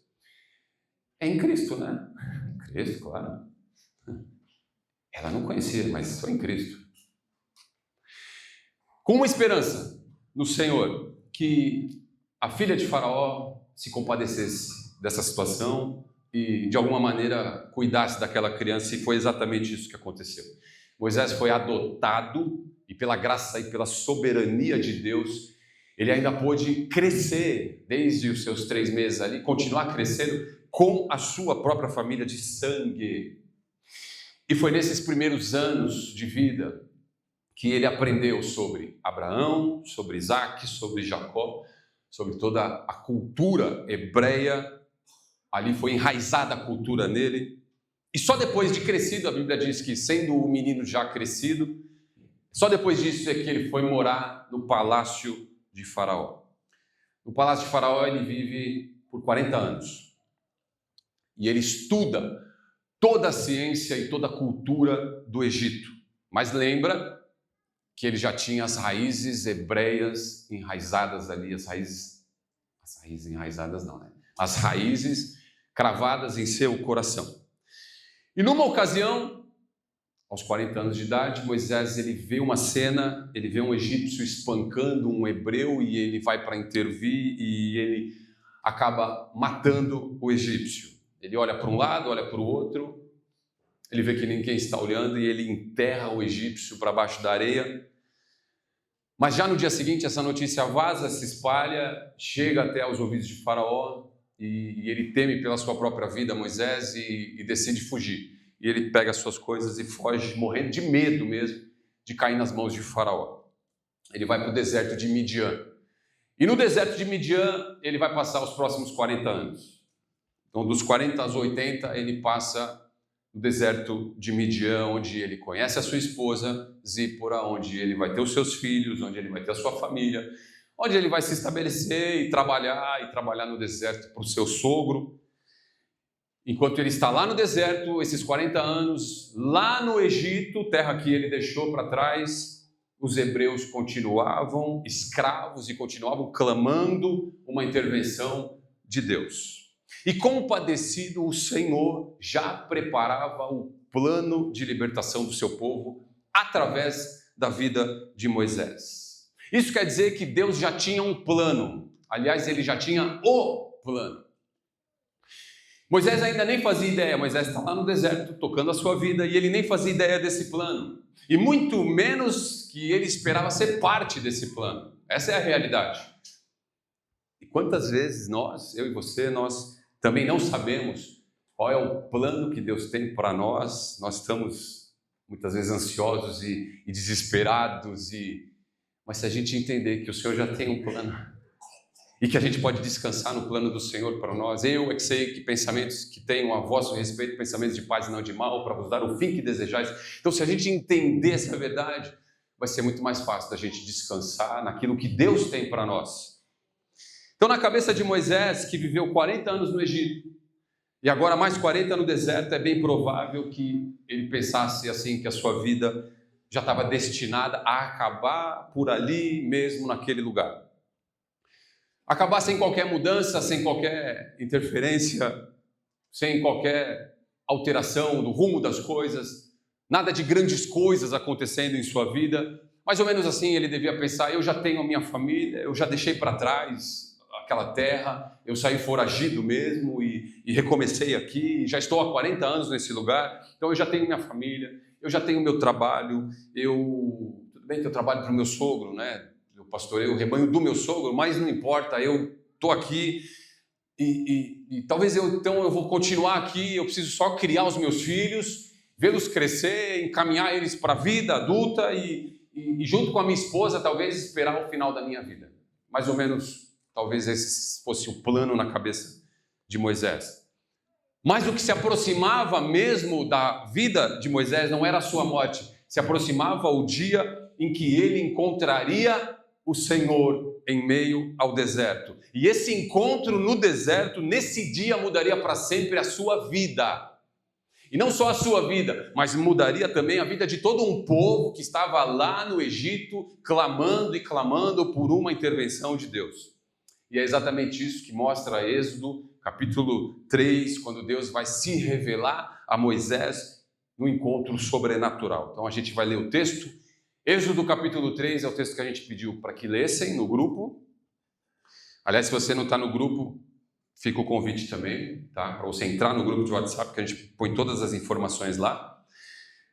É em Cristo, né? Cristo, claro. Ela não conhecia, mas foi em Cristo. Com uma esperança no Senhor, que a filha de Faraó se compadecesse dessa situação e, de alguma maneira, cuidasse daquela criança, e foi exatamente isso que aconteceu. Moisés foi adotado, e pela graça e pela soberania de Deus, ele ainda pôde crescer, desde os seus 3 meses ali, continuar crescendo com a sua própria família de sangue. E foi nesses primeiros anos de vida que ele aprendeu sobre Abraão, sobre Isaac, sobre Jacó, sobre toda a cultura hebreia. Ali foi enraizada a cultura nele. E só depois de crescido, a Bíblia diz que, sendo o menino já crescido, só depois disso é que ele foi morar no palácio de Faraó. No palácio de Faraó ele vive por 40 anos. E ele estuda toda a ciência e toda a cultura do Egito. Mas lembra que ele já tinha as raízes hebreias enraizadas ali, as raízes enraizadas não, né? As raízes cravadas em seu coração. E numa ocasião, aos 40 anos de idade, Moisés ele vê uma cena, ele vê um egípcio espancando um hebreu e ele vai para intervir e ele acaba matando o egípcio. Ele olha para um lado, olha para o outro, ele vê que ninguém está olhando e ele enterra o egípcio para baixo da areia. Mas já no dia seguinte essa notícia vaza, se espalha, chega até aos ouvidos de Faraó e ele teme pela sua própria vida, Moisés, e decide fugir. E ele pega as suas coisas e foge, morrendo de medo mesmo de cair nas mãos de Faraó. Ele vai para o deserto de Midian. E no deserto de Midian ele vai passar os próximos 40 anos. Então, dos 40 aos 80, ele passa no deserto de Midian, onde ele conhece a sua esposa, Zípora, onde ele vai ter os seus filhos, onde ele vai ter a sua família, onde ele vai se estabelecer e trabalhar no deserto para o seu sogro. Enquanto ele está lá no deserto, esses 40 anos, lá no Egito, terra que ele deixou para trás, os hebreus continuavam escravos e continuavam clamando uma intervenção de Deus. E compadecido, o Senhor já preparava o plano de libertação do seu povo através da vida de Moisés. Isso quer dizer que Deus já tinha um plano. Aliás, ele já tinha o plano. Moisés ainda nem fazia ideia. Moisés está lá no deserto, tocando a sua vida, e ele nem fazia ideia desse plano. E muito menos que ele esperava ser parte desse plano. Essa é a realidade. E quantas vezes nós, eu e você, nós também não sabemos qual é o plano que Deus tem para nós. Nós estamos muitas vezes ansiosos e desesperados, mas se a gente entender que o Senhor já tem um plano e que a gente pode descansar no plano do Senhor para nós, eu é que sei que pensamentos que tenham a vosso respeito, pensamentos de paz e não de mal, para vos dar o fim que desejais. Então, se a gente entender essa verdade, vai ser muito mais fácil da gente descansar naquilo que Deus tem para nós. Então, na cabeça de Moisés, que viveu 40 anos no Egito, e agora mais 40 no deserto, é bem provável que ele pensasse assim, que a sua vida já estava destinada a acabar por ali mesmo, naquele lugar. Acabar sem qualquer mudança, sem qualquer interferência, sem qualquer alteração do rumo das coisas, nada de grandes coisas acontecendo em sua vida. Mais ou menos assim ele devia pensar: eu já tenho a minha família, eu já deixei para trás aquela terra, eu saí foragido mesmo e recomecei aqui, já estou há 40 anos nesse lugar, então eu já tenho minha família, eu já tenho meu trabalho, tudo bem que eu trabalho para o meu sogro, né? Eu pastoreio o rebanho do meu sogro, mas não importa, eu estou aqui e talvez então eu vou continuar aqui, eu preciso só criar os meus filhos, vê-los crescer, encaminhar eles para a vida adulta e junto com a minha esposa talvez esperar o final da minha vida. Mais ou menos Talvez esse fosse o plano na cabeça de Moisés. Mas o que se aproximava mesmo da vida de Moisés não era a sua morte. Se aproximava o dia em que ele encontraria o Senhor em meio ao deserto. E esse encontro no deserto, nesse dia, mudaria para sempre a sua vida. E não só a sua vida, mas mudaria também a vida de todo um povo que estava lá no Egito, clamando e clamando por uma intervenção de Deus. E é exatamente isso que mostra Êxodo, capítulo 3, quando Deus vai se revelar a Moisés no encontro sobrenatural. Então a gente vai ler o texto. Êxodo capítulo 3 é o texto que a gente pediu para que lessem no grupo. Aliás, se você não está no grupo, fica o convite também, tá? Para você entrar no grupo de WhatsApp, que a gente põe todas as informações lá.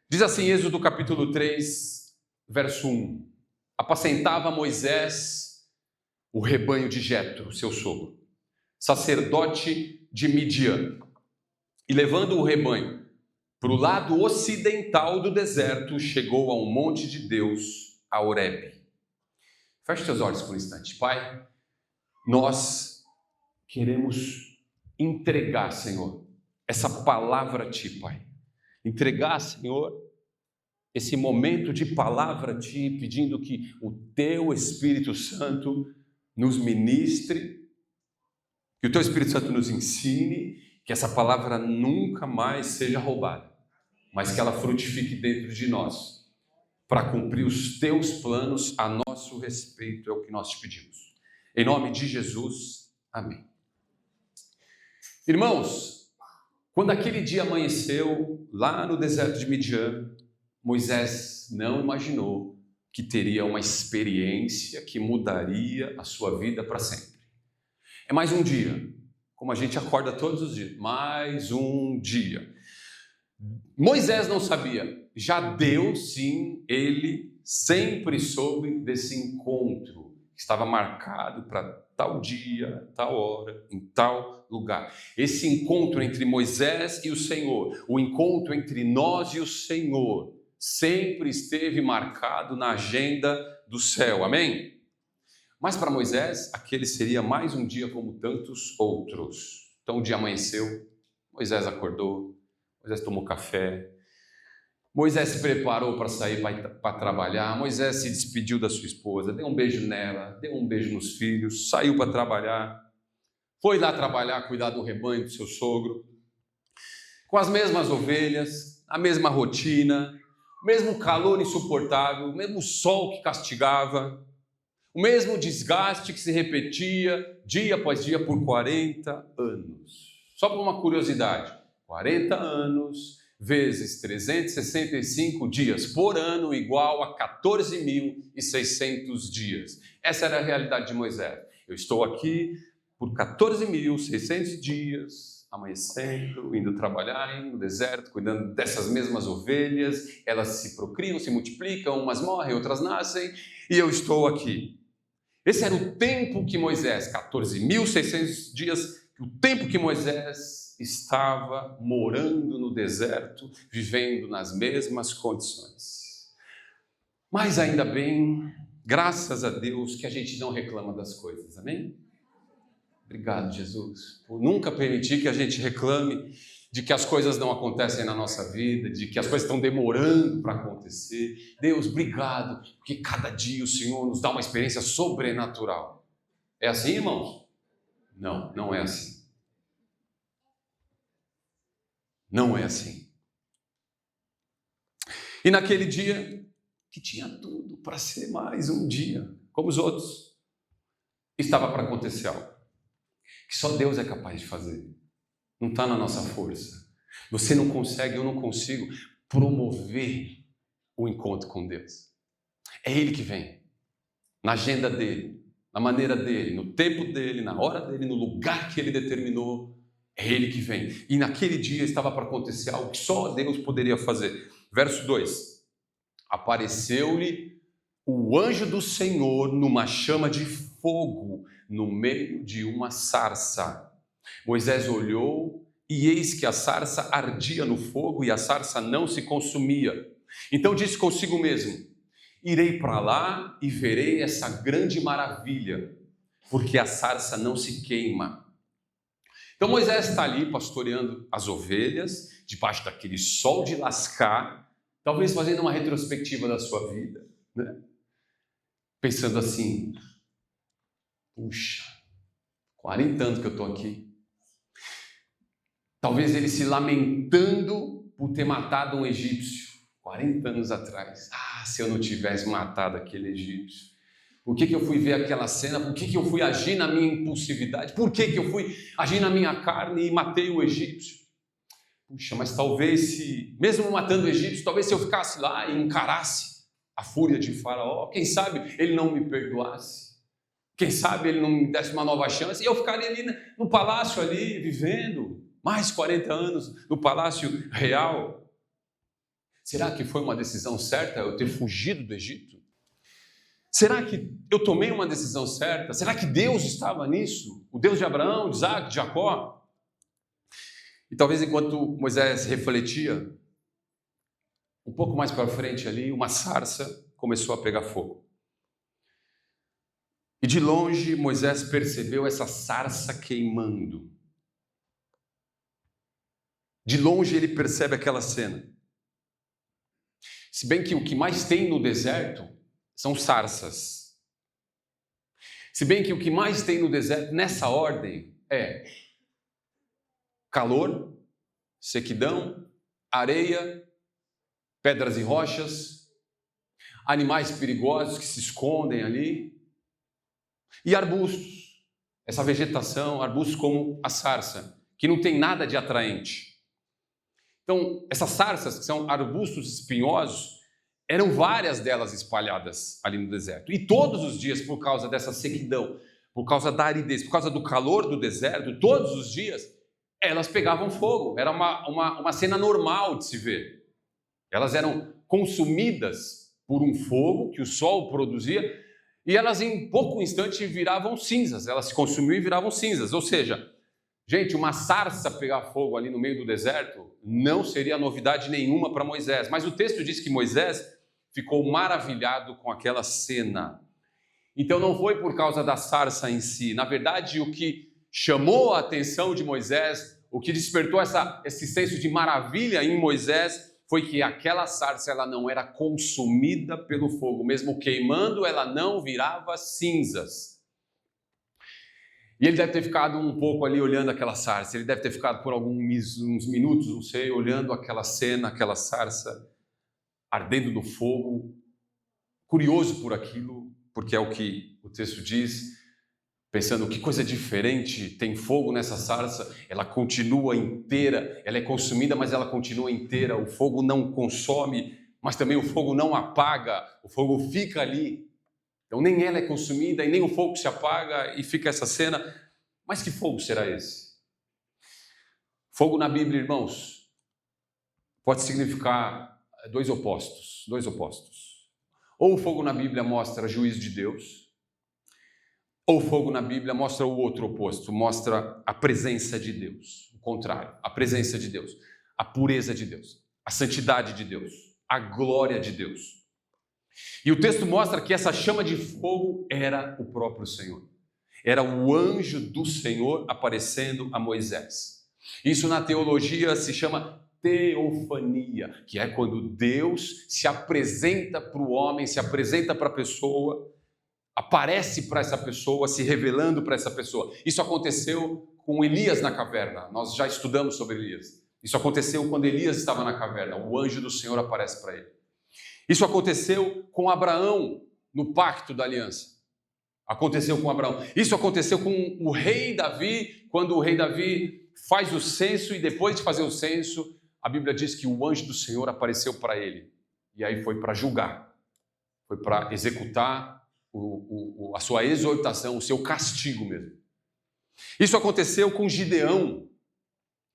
Diz assim, Êxodo capítulo 3, verso 1. Apacentava Moisés o rebanho de Jetro, seu sogro, sacerdote de Midian, e levando o rebanho para o lado ocidental do deserto, chegou a um monte de Deus, a Horebe. Feche teus olhos por um instante. Pai, nós queremos entregar, Senhor, essa palavra a Ti, Pai. Entregar, Senhor, esse momento de palavra a Ti, pedindo que o Teu Espírito Santo nos ministre, que o Teu Espírito Santo nos ensine, que essa palavra nunca mais seja roubada, mas que ela frutifique dentro de nós, para cumprir os Teus planos a nosso respeito, é o que nós te pedimos. Em nome de Jesus, amém. Irmãos, quando aquele dia amanheceu, lá no deserto de Midian, Moisés não imaginou que teria uma experiência que mudaria a sua vida para sempre. É mais um dia, como a gente acorda todos os dias, mais um dia. Moisés não sabia, já Deus, sim, ele sempre soube desse encontro, que estava marcado para tal dia, tal hora, em tal lugar. Esse encontro entre Moisés e o Senhor, o encontro entre nós e o Senhor, sempre esteve marcado na agenda do céu, amém? Mas para Moisés, aquele seria mais um dia como tantos outros. Então o dia amanheceu, Moisés acordou, Moisés tomou café, Moisés se preparou para sair para trabalhar, Moisés se despediu da sua esposa, deu um beijo nela, deu um beijo nos filhos, saiu para trabalhar, foi lá trabalhar, cuidar do rebanho do seu sogro, com as mesmas ovelhas, a mesma rotina, o mesmo calor insuportável, o mesmo sol que castigava, o mesmo desgaste que se repetia dia após dia por 40 anos. Só por uma curiosidade, 40 anos vezes 365 dias por ano igual a 14.600 dias. Essa era a realidade de Moisés. Eu estou aqui por 14.600 dias, amanhecendo, indo trabalhar no deserto, cuidando dessas mesmas ovelhas, elas se procriam, se multiplicam, umas morrem, outras nascem, e eu estou aqui. Esse era o tempo que Moisés, 14.600 dias, o tempo que Moisés estava morando no deserto, vivendo nas mesmas condições. Mas ainda bem, graças a Deus, que a gente não reclama das coisas, amém? Obrigado, Jesus, por nunca permitir que a gente reclame de que as coisas não acontecem na nossa vida, de que as coisas estão demorando para acontecer. Deus, obrigado, porque cada dia o Senhor nos dá uma experiência sobrenatural. É assim, irmãos? Não, não é assim. Não é assim. E naquele dia, que tinha tudo para ser mais um dia, como os outros, estava para acontecer algo que só Deus é capaz de fazer. Não está na nossa força. Você não consegue, eu não consigo promover o encontro com Deus. É Ele que vem, na agenda dEle, na maneira dEle, no tempo dEle, na hora dEle, no lugar que Ele determinou. É Ele que vem. E naquele dia estava para acontecer algo que só Deus poderia fazer. Verso 2. Apareceu-lhe o anjo do Senhor numa chama de fogo no meio de uma sarça. Moisés olhou e eis que a sarça ardia no fogo e a sarça não se consumia. Então disse consigo mesmo: irei para lá e verei essa grande maravilha. porque a sarça não se queima. Então Moisés está ali pastoreando as ovelhas, debaixo daquele sol de lascar, talvez fazendo uma retrospectiva da sua vida, né? Pensando assim, puxa, 40 anos que eu estou aqui. Talvez ele se lamentando por ter matado um egípcio 40 anos atrás. Ah, se eu não tivesse matado aquele egípcio. Por que eu fui ver aquela cena? Por que eu fui agir na minha impulsividade? Por que eu fui agir na minha carne e matei o egípcio? Puxa, mas talvez mesmo matando o egípcio, talvez se eu ficasse lá e encarasse a fúria de Faraó, quem sabe ele não me perdoasse? Quem sabe ele não me desse uma nova chance e eu ficaria ali no palácio ali, vivendo mais 40 anos no palácio real? Será que foi uma decisão certa eu ter fugido do Egito? Será que eu tomei uma decisão certa? Será que Deus estava nisso? O Deus de Abraão, de Isaac, de Jacó? E talvez enquanto Moisés refletia, um pouco mais para frente ali, uma sarça começou a pegar fogo. E de longe Moisés percebeu essa sarça queimando. De longe ele percebe aquela cena. Se bem que o que mais tem no deserto são sarças. Se bem que o que mais tem no deserto, nessa ordem, é calor, sequidão, areia, pedras e rochas, animais perigosos que se escondem ali, e arbustos. Essa vegetação, arbustos como a sarça, que não tem nada de atraente. Então, essas sarsas, que são arbustos espinhosos, eram várias delas espalhadas ali no deserto. E todos os dias, por causa dessa sequidão, por causa da aridez, por causa do calor do deserto, todos os dias, elas pegavam fogo. Era uma cena normal de se ver. Elas eram consumidas por um fogo que o sol produzia e elas em pouco instante viravam cinzas. Elas se consumiam e viravam cinzas. Ou seja, gente, uma sarça pegar fogo ali no meio do deserto não seria novidade nenhuma para Moisés. Mas o texto diz que Moisés ficou maravilhado com aquela cena. Então não foi por causa da sarça em si. Na verdade, o que chamou a atenção de Moisés, o que despertou esse senso de maravilha em Moisés, foi que aquela sarça ela não era consumida pelo fogo. Mesmo queimando, ela não virava cinzas. E ele deve ter ficado um pouco ali olhando aquela sarça. Ele deve ter ficado por uns minutos, não sei, olhando aquela cena, aquela sarça ardendo no fogo, curioso por aquilo, porque é o que o texto diz, pensando que coisa diferente, tem fogo nessa sarça, ela continua inteira, ela é consumida, mas ela continua inteira, o fogo não consome, mas também o fogo não apaga, o fogo fica ali. Então nem ela é consumida e nem o fogo se apaga e fica essa cena. Mas que fogo será esse? Fogo na Bíblia, irmãos, pode significar dois opostos. Ou o fogo na Bíblia mostra juízo de Deus, ou o fogo na Bíblia mostra o outro oposto, mostra a presença de Deus. O contrário, a presença de Deus, a pureza de Deus, a santidade de Deus, a glória de Deus. E o texto mostra que essa chama de fogo era o próprio Senhor. Era o anjo do Senhor aparecendo a Moisés. Isso na teologia se chama teofania, que é quando Deus se apresenta para o homem, se apresenta para a pessoa, aparece para essa pessoa, se revelando para essa pessoa. Isso aconteceu com Elias na caverna, nós já estudamos sobre Elias. Isso aconteceu quando Elias estava na caverna, o anjo do Senhor aparece para ele. Isso aconteceu com Abraão no pacto da aliança. Aconteceu com Abraão. Isso aconteceu com o rei Davi, quando o rei Davi faz o censo e depois de fazer o censo, a Bíblia diz que o anjo do Senhor apareceu para ele. E aí foi para julgar, foi para executar a sua exortação, o seu castigo mesmo. Isso aconteceu com Gideão.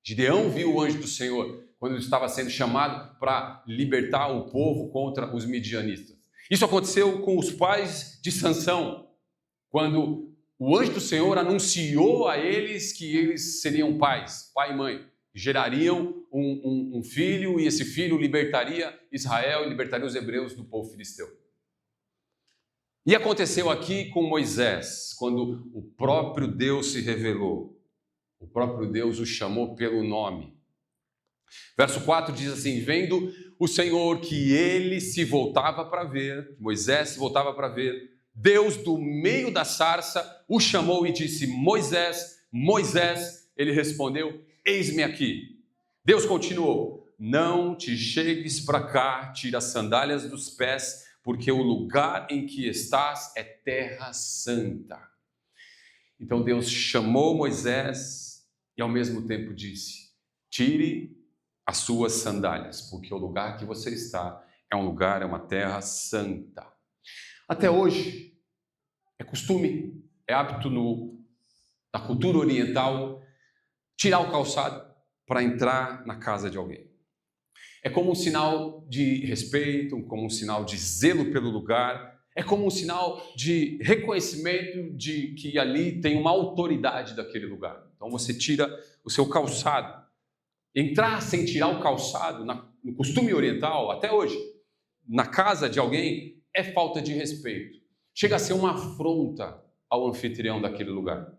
Gideão viu o anjo do Senhor quando ele estava sendo chamado para libertar o povo contra os midianistas. Isso aconteceu com os pais de Sansão, quando o anjo do Senhor anunciou a eles que eles seriam pais, pai e mãe, gerariam um filho e esse filho libertaria Israel e libertaria os hebreus do povo filisteu. E aconteceu aqui com Moisés, quando o próprio Deus se revelou. O próprio Deus o chamou pelo nome. Verso 4 diz assim: vendo o Senhor que ele se voltava para ver, Moisés se voltava para ver, Deus do meio da sarça o chamou e disse: Moisés, Moisés. Ele respondeu: eis-me aqui. Deus continuou: não te chegues para cá, tira as sandálias dos pés, porque o lugar em que estás é terra santa. Então Deus chamou Moisés e ao mesmo tempo disse: tire as suas sandálias, porque o lugar que você está é um lugar, é uma terra santa. Até hoje, é costume, é hábito na cultura oriental, tirar o calçado para entrar na casa de alguém. É como um sinal de respeito, como um sinal de zelo pelo lugar, é como um sinal de reconhecimento de que ali tem uma autoridade daquele lugar. Então você tira o seu calçado. Entrar sem tirar o calçado, no costume oriental, até hoje, na casa de alguém, é falta de respeito. Chega a ser uma afronta ao anfitrião daquele lugar.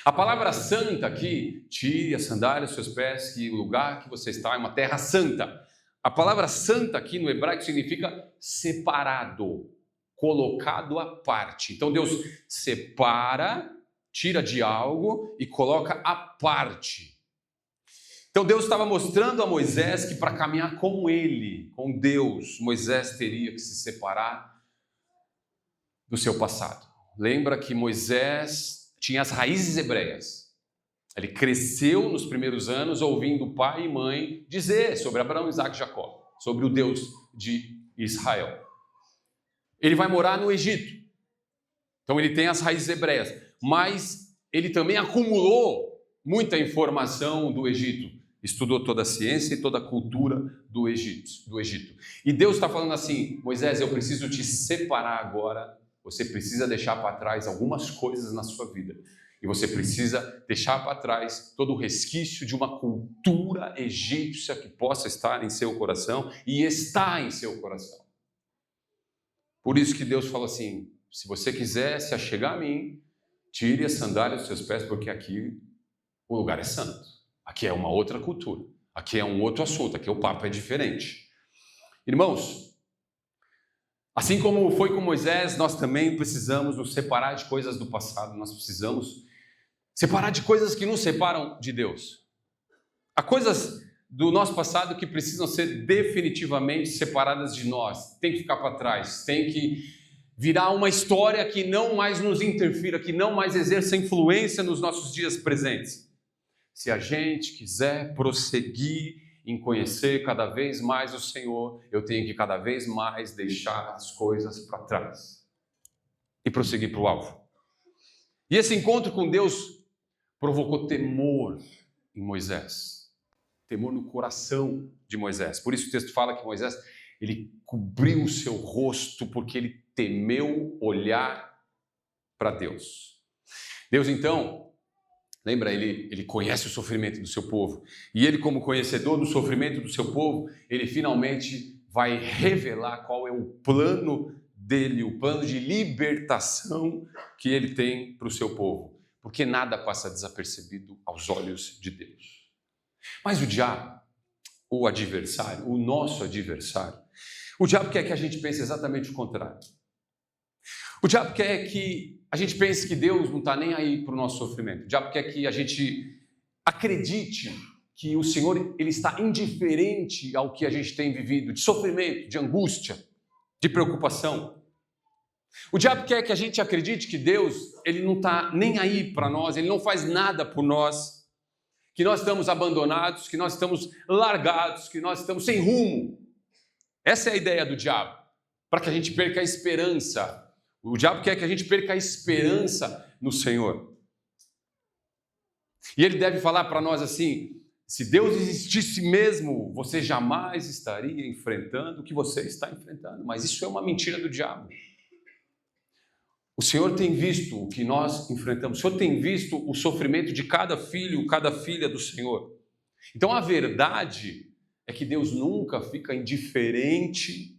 A palavra santa aqui, tire as sandálias dos seus pés, que o lugar que você está é uma terra santa. A palavra santa aqui no hebraico significa separado, colocado à parte. Então Deus separa, tira de algo e coloca à parte. Então Deus estava mostrando a Moisés que para caminhar com ele, com Deus, Moisés teria que se separar do seu passado. Lembra que Moisés tinha as raízes hebreias. Ele cresceu nos primeiros anos ouvindo pai e mãe dizer sobre Abraão, Isaac e Jacó, sobre o Deus de Israel. Ele vai morar no Egito. Então ele tem as raízes hebreias, mas ele também acumulou muita informação do Egito. Estudou toda a ciência e toda a cultura do Egito. E Deus está falando assim: Moisés, eu preciso te separar agora. Você precisa deixar para trás algumas coisas na sua vida. E você precisa deixar para trás todo o resquício de uma cultura egípcia que possa estar em seu coração e está em seu coração. Por isso que Deus fala assim: se você quiser se achegar a mim, tire as sandálias dos seus pés, porque aqui o lugar é santo. Aqui é uma outra cultura. Aqui é um outro assunto. Aqui o papo é diferente. Irmãos, assim como foi com Moisés, nós também precisamos nos separar de coisas do passado. Nós precisamos separar de coisas que nos separam de Deus. Há coisas do nosso passado que precisam ser definitivamente separadas de nós. Tem que ficar para trás. Tem que virar uma história que não mais nos interfira, que não mais exerça influência nos nossos dias presentes. Se a gente quiser prosseguir em conhecer cada vez mais o Senhor, eu tenho que cada vez mais deixar as coisas para trás e prosseguir para o alvo. E esse encontro com Deus provocou temor em Moisés, temor no coração de Moisés. Por isso o texto fala que Moisés, ele cobriu o seu rosto porque ele temeu olhar para Deus. Deus então, lembra, ele conhece o sofrimento do seu povo. E ele, como conhecedor do sofrimento do seu povo, ele finalmente vai revelar qual é o plano dele, o plano de libertação que ele tem para o seu povo. Porque nada passa desapercebido aos olhos de Deus. Mas o diabo, o adversário, o nosso adversário, o diabo quer que a gente pense exatamente o contrário. O diabo quer que a gente pense que Deus não está nem aí para o nosso sofrimento. O diabo quer que a gente acredite que o Senhor ele está indiferente ao que a gente tem vivido, de sofrimento, de angústia, de preocupação. O diabo quer que a gente acredite que Deus ele não está nem aí para nós, ele não faz nada por nós, que nós estamos abandonados, que nós estamos largados, que nós estamos sem rumo. Essa é a ideia do diabo, para que a gente perca a esperança. O diabo quer que a gente perca a esperança no Senhor. E ele deve falar para nós assim: se Deus existisse mesmo, você jamais estaria enfrentando o que você está enfrentando. Mas isso é uma mentira do diabo. O Senhor tem visto o que nós enfrentamos. O Senhor tem visto o sofrimento de cada filho, cada filha do Senhor. Então a verdade é que Deus nunca fica indiferente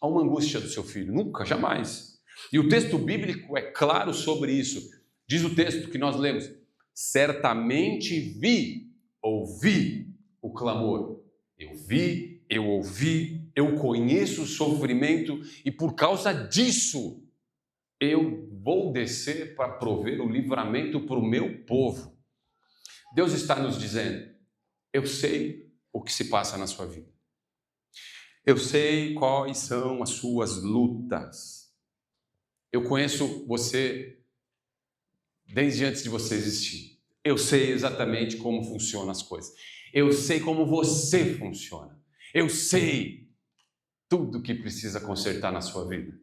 a uma angústia do seu filho. Nunca, jamais. E o texto bíblico é claro sobre isso. Diz o texto que nós lemos: certamente ouvi o clamor. Eu vi, eu ouvi, eu conheço o sofrimento e por causa disso eu vou descer para prover o livramento para o meu povo. Deus está nos dizendo: eu sei o que se passa na sua vida. Eu sei quais são as suas lutas. Eu conheço você desde antes de você existir. Eu sei exatamente como funcionam as coisas. Eu sei como você funciona. Eu sei tudo que precisa consertar na sua vida.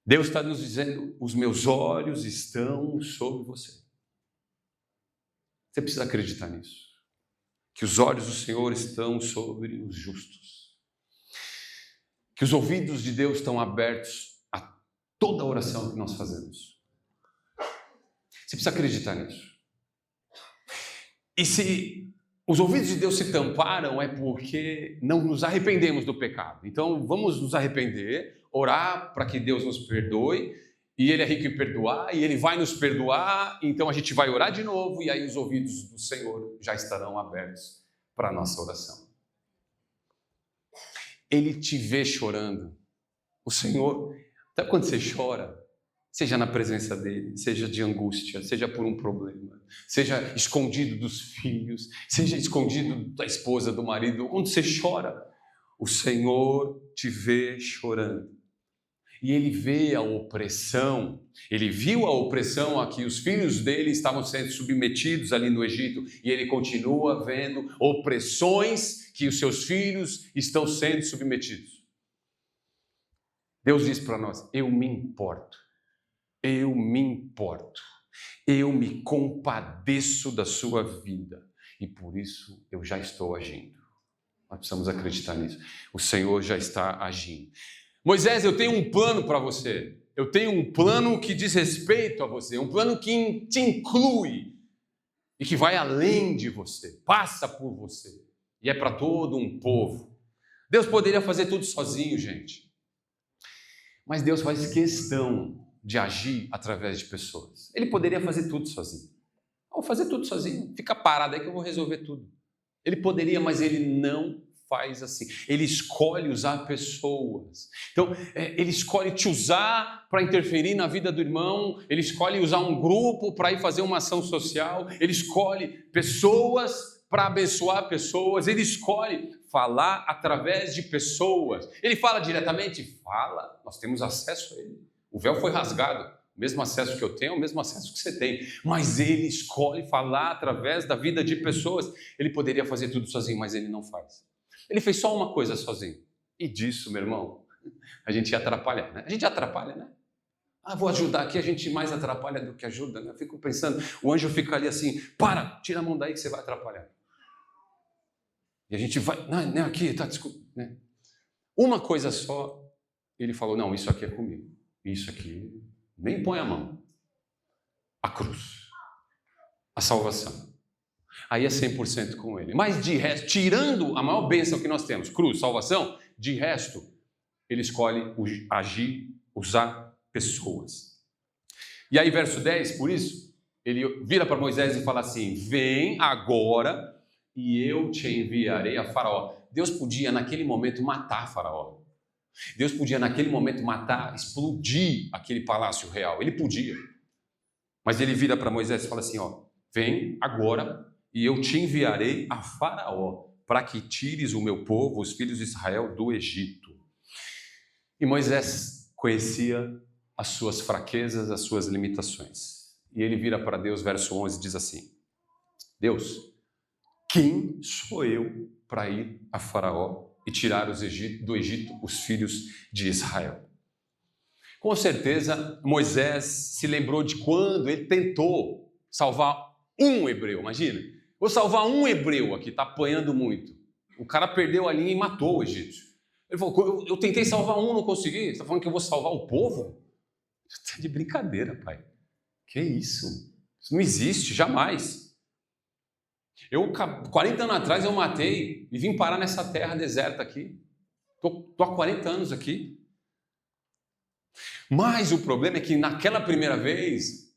Deus está nos dizendo: os meus olhos estão sobre você. Você precisa acreditar nisso. Que os olhos do Senhor estão sobre os justos. Que os ouvidos de Deus estão abertos a toda a oração que nós fazemos. Você precisa acreditar nisso. E se os ouvidos de Deus se tamparam, é porque não nos arrependemos do pecado. Então vamos nos arrepender, orar para que Deus nos perdoe, e Ele é rico em perdoar, e Ele vai nos perdoar, então a gente vai orar de novo, e aí os ouvidos do Senhor já estarão abertos para a nossa oração. Ele te vê chorando. O Senhor, até quando você chora, seja na presença dEle, seja de angústia, seja por um problema, seja escondido dos filhos, seja escondido da esposa, do marido, quando você chora, o Senhor te vê chorando. E Ele vê a opressão, Ele viu a opressão a que os filhos dele estavam sendo submetidos ali no Egito, e Ele continua vendo opressões que os seus filhos estão sendo submetidos. Deus diz para nós: eu me importo, eu me compadeço da sua vida, e por isso eu já estou agindo. Nós precisamos acreditar nisso. O Senhor já está agindo. Moisés, eu tenho um plano para você. Eu tenho um plano que diz respeito a você, um plano que te inclui e que vai além de você, passa por você, e é para todo um povo. Deus poderia fazer tudo sozinho, gente, mas Deus faz questão de agir através de pessoas. Ele poderia fazer tudo sozinho. Vou fazer tudo sozinho, fica parado aí que eu vou resolver tudo. Ele poderia, mas Ele não faz assim. Ele escolhe usar pessoas. Então, Ele escolhe te usar para interferir na vida do irmão, Ele escolhe usar um grupo para ir fazer uma ação social, Ele escolhe pessoas para abençoar pessoas, Ele escolhe falar através de pessoas. Ele fala diretamente? Fala, nós temos acesso a Ele. O véu foi rasgado, o mesmo acesso que eu tenho é o mesmo acesso que você tem, mas Ele escolhe falar através da vida de pessoas. Ele poderia fazer tudo sozinho, mas Ele não faz. Ele fez só uma coisa sozinho. E disso, meu irmão, a gente ia atrapalhar, né? A gente atrapalha, né? Vou ajudar aqui, a gente mais atrapalha do que ajuda, né? Eu fico pensando, o anjo fica ali assim: tira a mão daí que você vai atrapalhar. E a gente vai, não, aqui, tá, desculpa, né? Uma coisa só, ele falou: não, isso aqui é comigo. Isso aqui, nem põe a mão. A cruz. A salvação. Aí é 100% com Ele. Mas de resto, tirando a maior bênção que nós temos, cruz, salvação, de resto, Ele escolhe agir, usar pessoas. E aí, verso 10, por isso, Ele vira para Moisés e fala assim: vem agora e eu te enviarei a Faraó. Deus podia, naquele momento, matar Faraó. Deus podia, naquele momento, matar, explodir aquele palácio real. Ele podia. Mas Ele vira para Moisés e fala assim: vem agora e eu te enviarei a Faraó, para que tires o meu povo, os filhos de Israel, do Egito. E Moisés conhecia as suas fraquezas, as suas limitações. E ele vira para Deus, verso 11, diz assim: Deus, quem sou eu para ir a Faraó e tirar do Egito os filhos de Israel? Com certeza, Moisés se lembrou de quando ele tentou salvar um hebreu, imagina. Vou salvar um hebreu aqui, está apanhando muito. O cara perdeu a linha e matou o egípcio. Ele falou: eu tentei salvar um, não consegui. Você está falando que eu vou salvar o povo? Está de brincadeira, pai. Que isso? Isso não existe, jamais. 40 anos atrás eu matei e vim parar nessa terra deserta aqui. Estou há 40 anos aqui. Mas o problema é que naquela primeira vez,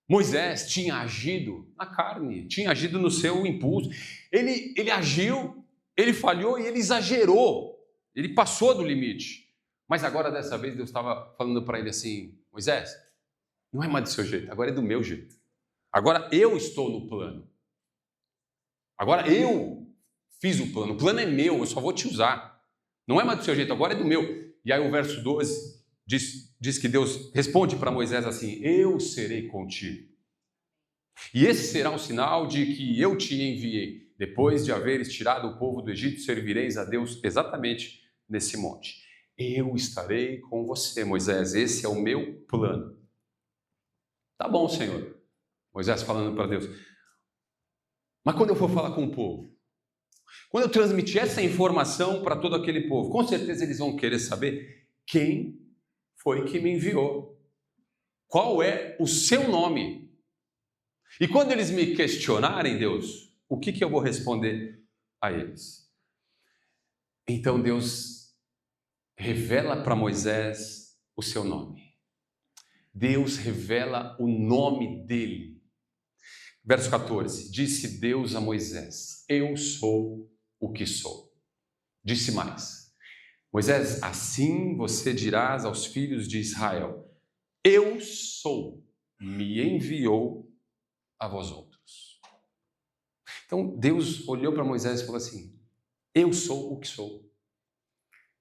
Moisés tinha agido na carne, tinha agido no seu impulso. Ele agiu, ele falhou e ele exagerou. Ele passou do limite. Mas agora, dessa vez, Deus estava falando para ele assim: Moisés, não é mais do seu jeito, agora é do meu jeito. Agora eu estou no plano. Agora eu fiz o plano é meu, eu só vou te usar. Não é mais do seu jeito, agora é do meu. E aí o verso 12 diz que Deus responde para Moisés assim: eu serei contigo. E esse será um sinal de que eu te enviei. Depois de haveres tirado o povo do Egito, servireis a Deus exatamente nesse monte. Eu estarei com você, Moisés, esse é o meu plano. Tá bom, Senhor. Moisés falando para Deus. Mas quando eu for falar com o povo, quando eu transmitir essa informação para todo aquele povo, com certeza eles vão querer saber quem foi que me enviou. Qual é o seu nome? E quando eles me questionarem, Deus, o que eu vou responder a eles? Então Deus revela para Moisés o seu nome. Deus revela o nome dele. Verso 14, disse Deus a Moisés: eu sou o que sou. Disse mais: Moisés, assim você dirás aos filhos de Israel: eu sou, me enviou a vós outros. Então Deus olhou para Moisés e falou assim: eu sou o que sou.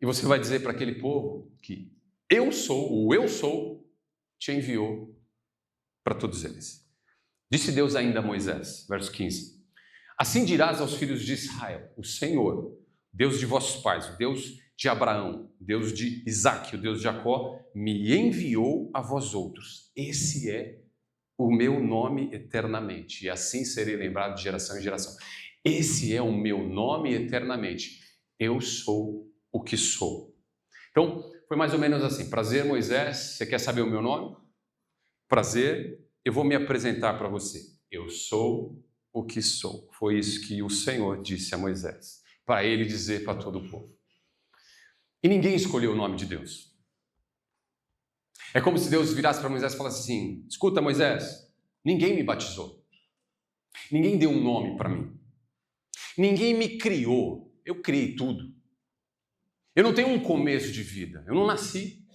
E você vai dizer para aquele povo que eu sou, o eu sou, te enviou para todos eles. Disse Deus ainda a Moisés, verso 15: assim dirás aos filhos de Israel: o Senhor, Deus de vossos pais, o Deus de Abraão, o Deus de Isaque, o Deus de Jacó, me enviou a vós outros. Esse é o meu nome eternamente, e assim serei lembrado de geração em geração. Esse é o meu nome eternamente. Eu sou o que sou. Então, foi mais ou menos assim: prazer, Moisés, você quer saber o meu nome? Prazer, eu vou me apresentar para você. Eu sou o que sou. Foi isso que o Senhor disse a Moisés, para ele dizer para todo o povo. E ninguém escolheu o nome de Deus. É como se Deus virasse para Moisés e falasse assim: escuta, Moisés, ninguém me batizou. Ninguém deu um nome para mim. Ninguém me criou. Eu criei tudo. Eu não tenho um começo de vida. Eu não nasci.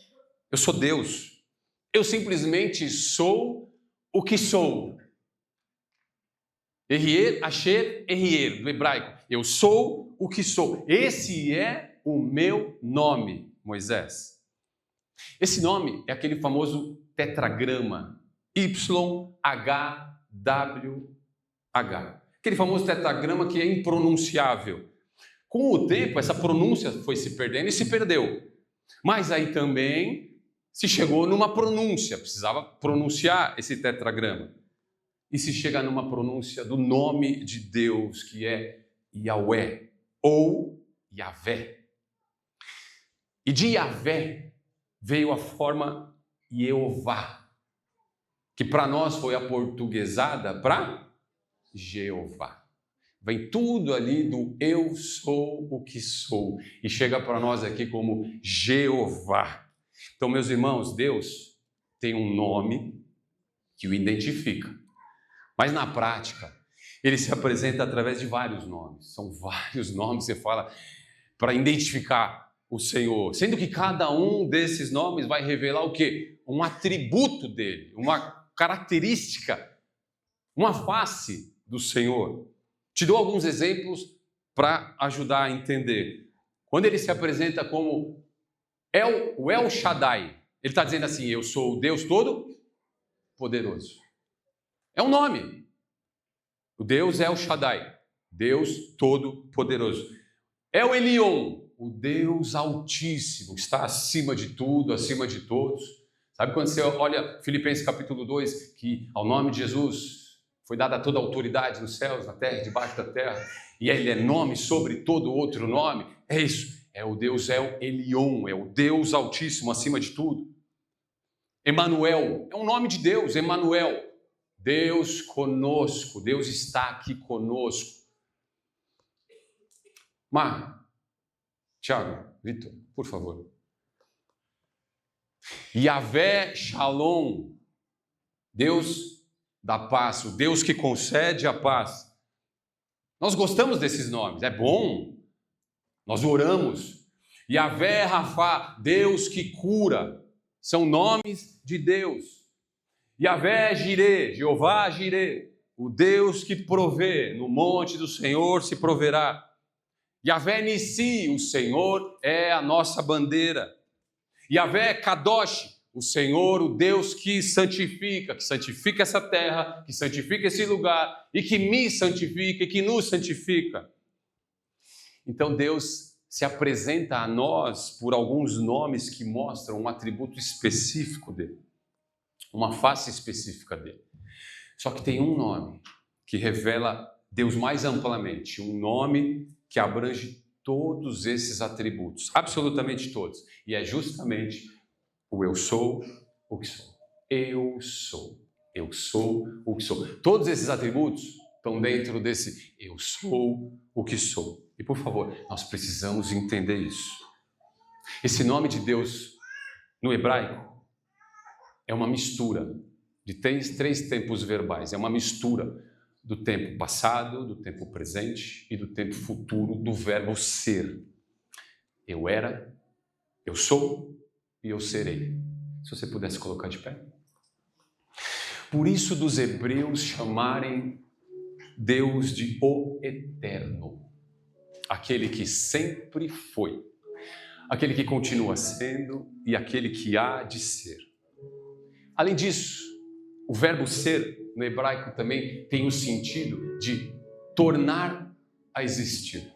Eu sou Deus. Eu simplesmente sou o que sou. Erier, Asher, Erier, do hebraico. Eu sou o que sou. Esse é o meu nome, Moisés. Esse nome é aquele famoso tetragrama, YHWH. Aquele famoso tetragrama que é impronunciável. Com o tempo, essa pronúncia foi se perdendo e se perdeu. Mas aí também se chegou numa pronúncia, precisava pronunciar esse tetragrama. E se chega numa pronúncia do nome de Deus, que é Yahweh ou Yahvé. E de Yahvé veio a forma Jeová, que para nós foi aportuguesada para Jeová. Vem tudo ali do eu sou o que sou e chega para nós aqui como Jeová. Então, meus irmãos, Deus tem um nome que o identifica. Mas na prática, ele se apresenta através de vários nomes. São vários nomes que você fala para identificar o Senhor. Sendo que cada um desses nomes vai revelar o quê? Um atributo dele, uma característica, uma face do Senhor. Te dou alguns exemplos para ajudar a entender. Quando ele se apresenta como o El Shaddai, ele está dizendo assim: eu sou o Deus Todo-Poderoso. É um nome. O Deus é o Shaddai, Deus Todo-Poderoso. É o Elion, o Deus Altíssimo, está acima de tudo, acima de todos. Sabe quando você olha Filipenses capítulo 2, que ao nome de Jesus foi dada toda a autoridade nos céus, na terra e debaixo da terra, e ele é nome sobre todo outro nome? É isso, é o Deus Elion, é o Deus Altíssimo acima de tudo. Emanuel, é um nome de Deus, Emanuel. Deus conosco, Deus está aqui conosco. Tiago, Vitor, por favor. Yahvé Shalom, Deus da paz, o Deus que concede a paz. Nós gostamos desses nomes, é bom, nós oramos. Yahvé Rafá, Deus que cura, são nomes de Deus. Yahvé Jireh, Jeová Jireh, o Deus que provê, no monte do Senhor se proverá. Yahvé Nissi, o Senhor é a nossa bandeira. Yahvé Kadosh, o Senhor, o Deus que santifica essa terra, que santifica esse lugar e que me santifica e que nos santifica. Então Deus se apresenta a nós por alguns nomes que mostram um atributo específico dele, uma face específica dele. Só que tem um nome que revela Deus mais amplamente, um nome que abrange todos esses atributos, absolutamente todos, e é justamente o eu sou o que sou. Eu sou o que sou. Todos esses atributos estão dentro desse eu sou o que sou. E por favor, nós precisamos entender isso. Esse nome de Deus no hebraico é uma mistura de três tempos verbais, é uma mistura do tempo passado, do tempo presente e do tempo futuro do verbo ser. Eu era, eu sou e eu serei. Se você pudesse colocar de pé. Por isso dos hebreus chamarem Deus de o Eterno, aquele que sempre foi, aquele que continua sendo e aquele que há de ser. Além disso, o verbo ser no hebraico também tem o sentido de tornar a existir,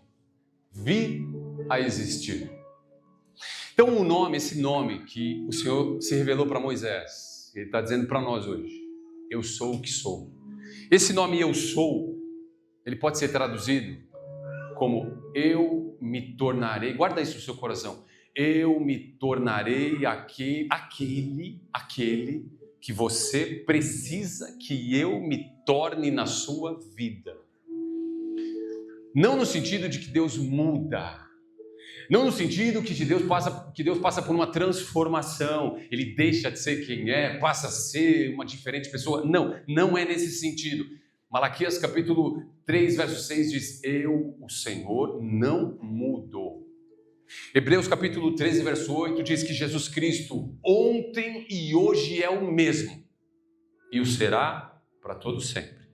vir a existir. Então esse nome que o Senhor se revelou para Moisés, Ele está dizendo para nós hoje, eu sou o que sou. Esse nome eu sou, ele pode ser traduzido como eu me tornarei, guarda isso no seu coração, eu me tornarei aquele que você precisa que eu me torne na sua vida. Não no sentido de que Deus muda, não no sentido que Deus passa por uma transformação, Ele deixa de ser quem é, passa a ser uma diferente pessoa. Não é nesse sentido. Malaquias capítulo 3, verso 6 diz, eu, o Senhor, não mudo. Hebreus capítulo 13, verso 8 diz que Jesus Cristo ontem e hoje é o mesmo e o será para todo sempre.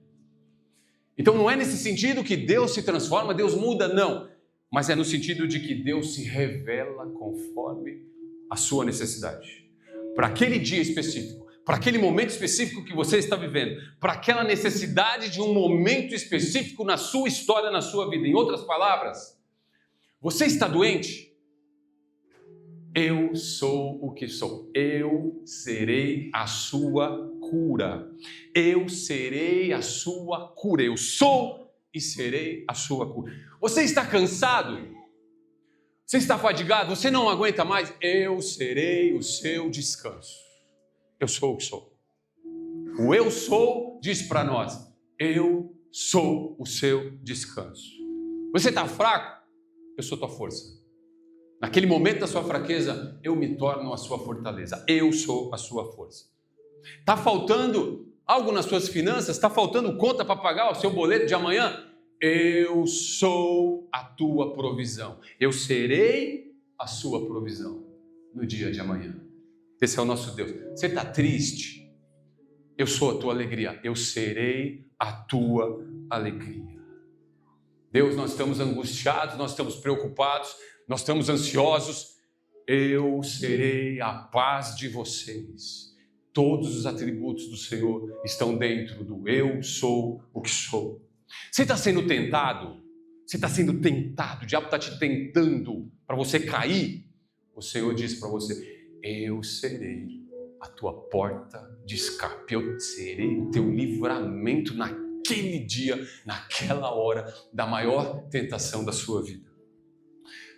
Então não é nesse sentido que Deus se transforma, Deus muda, não. Mas é no sentido de que Deus se revela conforme a sua necessidade. Para aquele dia específico, para aquele momento específico que você está vivendo, para aquela necessidade de um momento específico na sua história, na sua vida. Em outras palavras, você está doente? Eu sou o que sou. Eu serei a sua cura. Eu serei a sua cura. Eu sou e serei a sua cura. Você está cansado? Você está fadigado? Você não aguenta mais? Eu serei o seu descanso. Eu sou o que sou. O eu sou diz para nós, eu sou o seu descanso. Você está fraco? Eu sou tua força. Naquele momento da sua fraqueza, eu me torno a sua fortaleza. Eu sou a sua força. Está faltando algo nas suas finanças? Está faltando conta para pagar o seu boleto de amanhã? Eu sou a tua provisão. Eu serei a sua provisão no dia de amanhã. Esse é o nosso Deus. Você está triste? Eu sou a tua alegria. Eu serei a tua alegria. Deus, nós estamos angustiados, nós estamos preocupados, nós estamos ansiosos. Eu serei a paz de vocês. Todos os atributos do Senhor estão dentro do eu sou o que sou. Você está sendo tentado? Você está sendo tentado? O diabo está te tentando para você cair? O Senhor diz para você, eu serei a tua porta de escape. Eu serei o teu livramento naquele dia, naquela hora da maior tentação da sua vida.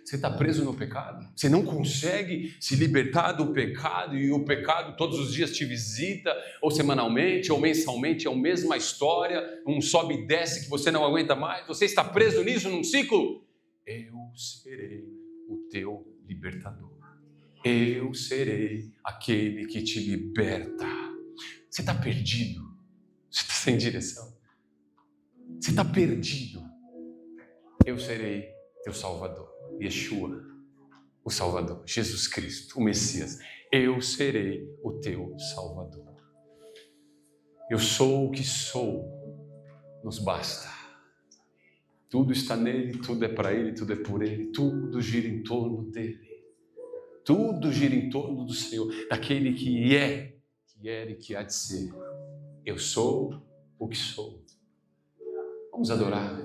Você está preso no pecado? Você não consegue se libertar do pecado e o pecado todos os dias te visita, ou semanalmente, ou mensalmente, é a mesma história, um sobe e desce que você não aguenta mais. Você está preso nisso, num ciclo? Eu serei o teu libertador. Eu serei aquele que te liberta. Você está perdido? Você está sem direção? Você está perdido? Eu serei teu Salvador. Yeshua, o Salvador. Jesus Cristo, o Messias. Eu serei o teu Salvador. Eu sou o que sou. Nos basta. Tudo está nele, tudo é para ele, tudo é por ele. Tudo gira em torno dele. Tudo gira em torno do Senhor. Daquele que é, que era e que há de ser. Eu sou o que sou. Vamos adorar.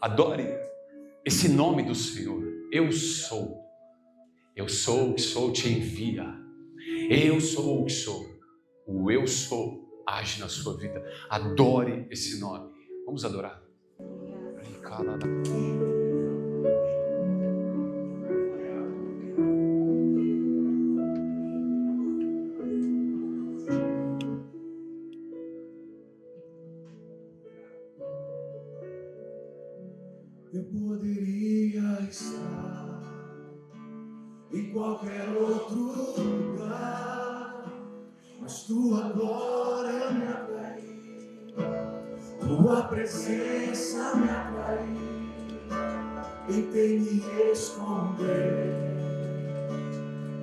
Adore esse nome do Senhor. Eu sou. Eu sou o que sou, te envia. Eu sou o que sou. O eu sou age na sua vida. Adore esse nome. Vamos adorar. Eu poderia estar em qualquer outro lugar, mas tua glória me atraiu, tua presença me atraiu. Tentei me esconder,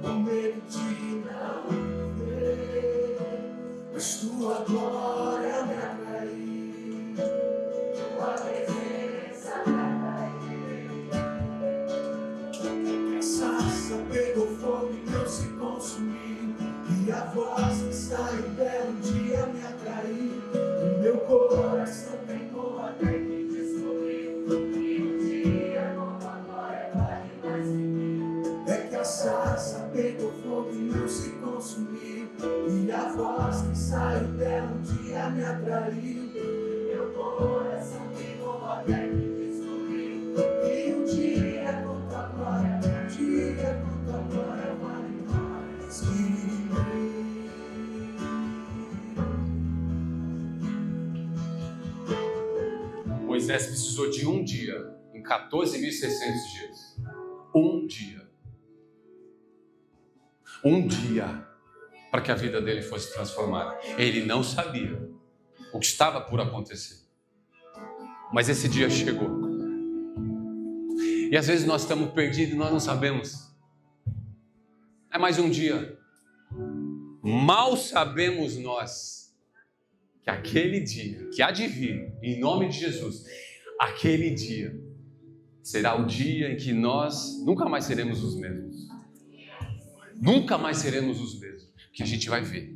com medo de não ver, mas tua glória me atraiu, tua presença me atraiu. A sarça pegou fogo e não se consumiu, e a voz que saiu dela um dia me atraiu. O meu coração pegou até que descobriu que um dia com tua glória vale mais que mil. É que a sarça pegou fogo e não se consumiu, e a voz que saiu dela um dia me atraiu. Meu coração pegou até que descobriu que um dia com tua glória, um dia com tua glória vale mais que mil. Moisés precisou de um dia, em 14.600 dias. Um dia. Um dia para que a vida dele fosse transformada. Ele não sabia o que estava por acontecer. Mas esse dia chegou. E às vezes nós estamos perdidos e nós não sabemos. É mais um dia. Mal sabemos nós que aquele dia, que há de vir, em nome de Jesus, aquele dia será o dia em que nós nunca mais seremos os mesmos. Nunca mais seremos os mesmos. Que a gente vai ver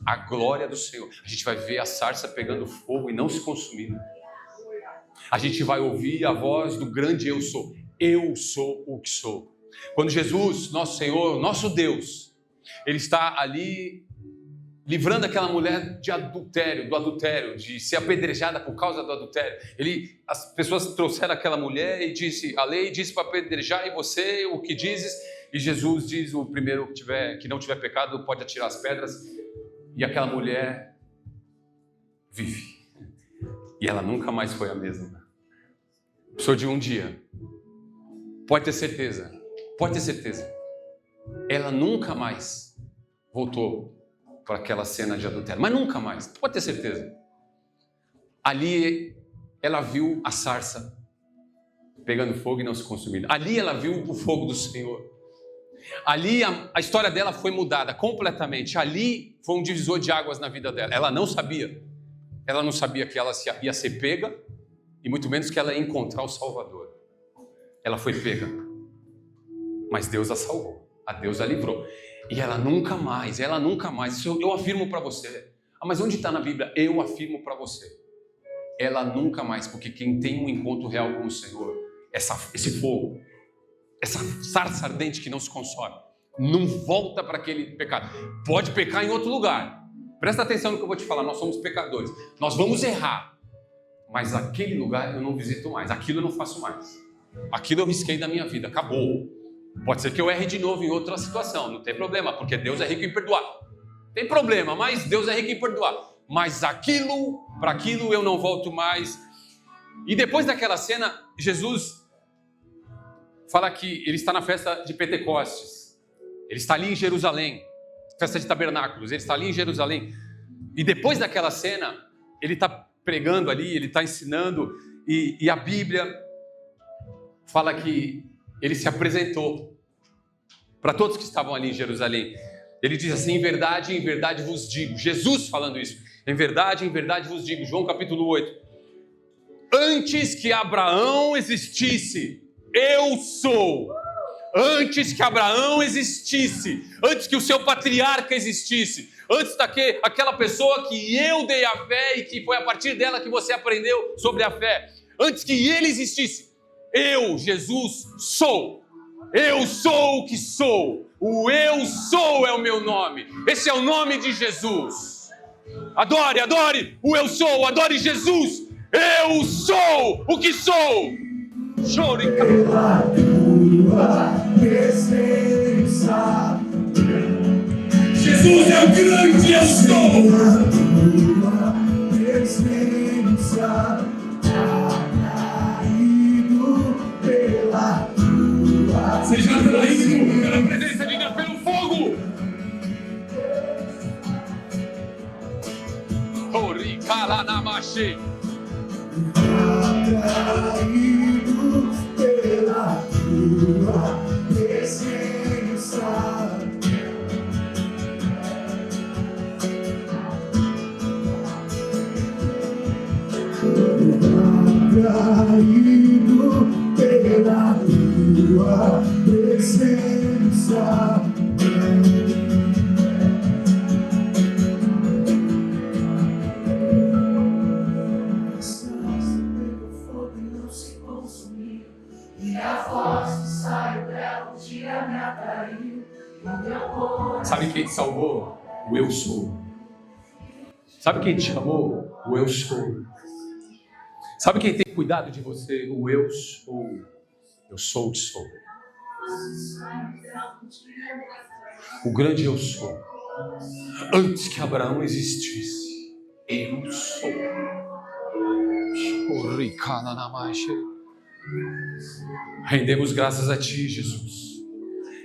a glória do Senhor. A gente vai ver a sarça pegando fogo e não se consumindo. A gente vai ouvir a voz do grande eu sou. Eu sou o que sou. Quando Jesus, nosso Senhor, nosso Deus, Ele está ali livrando aquela mulher de adultério, do adultério, de ser apedrejada por causa do adultério. As pessoas trouxeram aquela mulher e a lei disse para apedrejar, e você, o que dizes? E Jesus diz, o primeiro que não tiver pecado pode atirar as pedras. E aquela mulher vive. E ela nunca mais foi a mesma. Precisou de um dia. Pode ter certeza. Pode ter certeza. Ela nunca mais voltou para aquela cena de adultério. Mas nunca mais. Pode ter certeza. Ali ela viu a sarça pegando fogo e não se consumindo. Ali ela viu o fogo do Senhor. Ali a história dela foi mudada completamente. Ali foi um divisor de águas na vida dela. Ela não sabia. Ela não sabia que ela ia ser pega e muito menos que ela ia encontrar o Salvador. Ela foi pega. Mas Deus a salvou. A Deus a livrou. E ela nunca mais. Isso eu afirmo para você. Mas onde está na Bíblia? Eu afirmo para você. Ela nunca mais, porque quem tem um encontro real com o Senhor, esse fogo, essa sarça ardente que não se consome, não volta para aquele pecado. Pode pecar em outro lugar. Presta atenção no que eu vou te falar. Nós somos pecadores. Nós vamos errar. Mas aquele lugar eu não visito mais. Aquilo eu não faço mais. Aquilo eu risquei da minha vida. Acabou. Pode ser que eu erre de novo em outra situação. Não tem problema, porque Deus é rico em perdoar. Tem problema, mas Deus é rico em perdoar. Mas para aquilo eu não volto mais. E depois daquela cena, Jesus fala que ele está na festa de Pentecostes. Ele está ali em Jerusalém. Festa de tabernáculos. Ele está ali em Jerusalém. E depois daquela cena, ele está pregando ali, ele está ensinando. E a Bíblia fala que ele se apresentou para todos que estavam ali em Jerusalém. Ele diz assim: em verdade vos digo. Jesus falando isso. Em verdade vos digo. João capítulo 8. Antes que Abraão existisse, eu sou. Antes que Abraão existisse, antes que o seu patriarca existisse, antes daquela pessoa que eu dei a fé e que foi a partir dela que você aprendeu sobre a fé, antes que ele existisse, eu, Jesus, sou. Eu sou o que sou. O eu sou é o meu nome. Esse é o nome de Jesus. Adore, adore o eu sou, adore Jesus. Eu sou o que sou. Chore pela tua presença. Jesus é o grande eu sou. Pela tua presença, atraído pela tua. Seja atraído pela presença de Deus, pelo fogo. Ori kalanamashi. Atraído pela tua presença. Atraído pela tua presença. Sabe quem te salvou? O eu sou. Sabe quem te chamou? O eu sou. Sabe quem tem cuidado de você? O eu sou. Eu sou o que sou. O grande eu sou. Antes que Abraão existisse, eu sou. Rendemos graças a Ti, Jesus.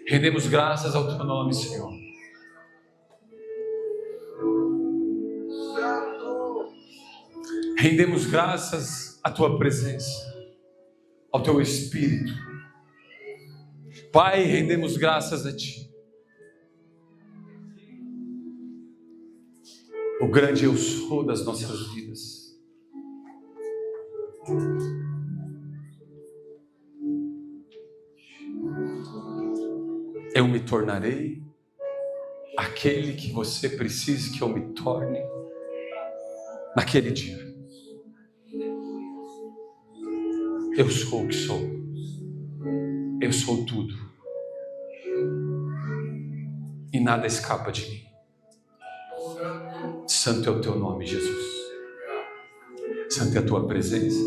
Rendemos graças ao Teu nome, Senhor. Rendemos graças à Tua presença, ao Teu Espírito. Pai, rendemos graças a Ti. O grande eu sou das nossas vidas. Eu me tornarei aquele que você precisa que eu me torne naquele dia. Eu sou o que sou. Eu sou tudo. E nada escapa de mim. Santo é o Teu nome, Jesus. Santo é a Tua presença.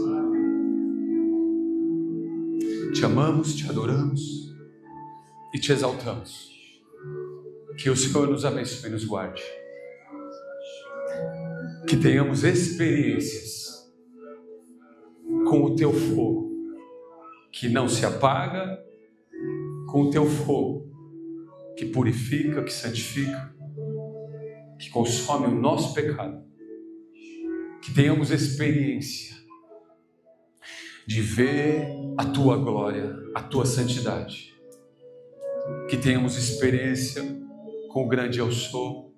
Te amamos, Te adoramos e Te exaltamos. Que o Senhor nos abençoe e nos guarde. Que tenhamos experiências com o Teu fogo, que não se apaga, com o Teu fogo, que purifica, que santifica, que consome o nosso pecado. Que tenhamos experiência de ver a Tua glória, a Tua santidade. Que tenhamos experiência com o grande eu sou.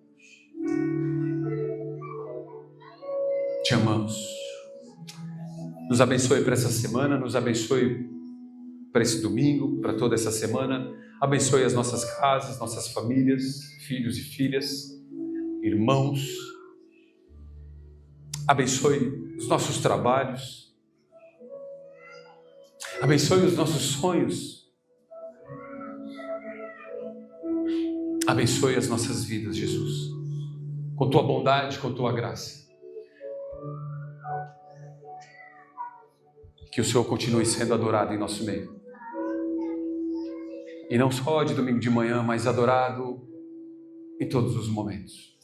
Te amamos. Nos abençoe para essa semana, nos abençoe para esse domingo, para toda essa semana. Abençoe as nossas casas, nossas famílias, filhos e filhas, irmãos. Abençoe os nossos trabalhos. Abençoe os nossos sonhos. Abençoe as nossas vidas, Jesus, com Tua bondade, com Tua graça. Que o Senhor continue sendo adorado em nosso meio. E não só de domingo de manhã, mas adorado em todos os momentos.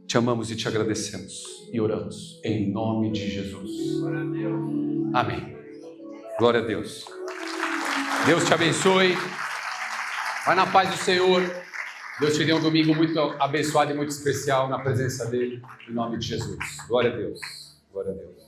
Te amamos e Te agradecemos e oramos em nome de Jesus. Amém. Glória a Deus. Deus te abençoe. Vai na paz do Senhor. Deus te dê um domingo muito abençoado e muito especial na presença dele. Em nome de Jesus. Glória a Deus. Glória a Deus.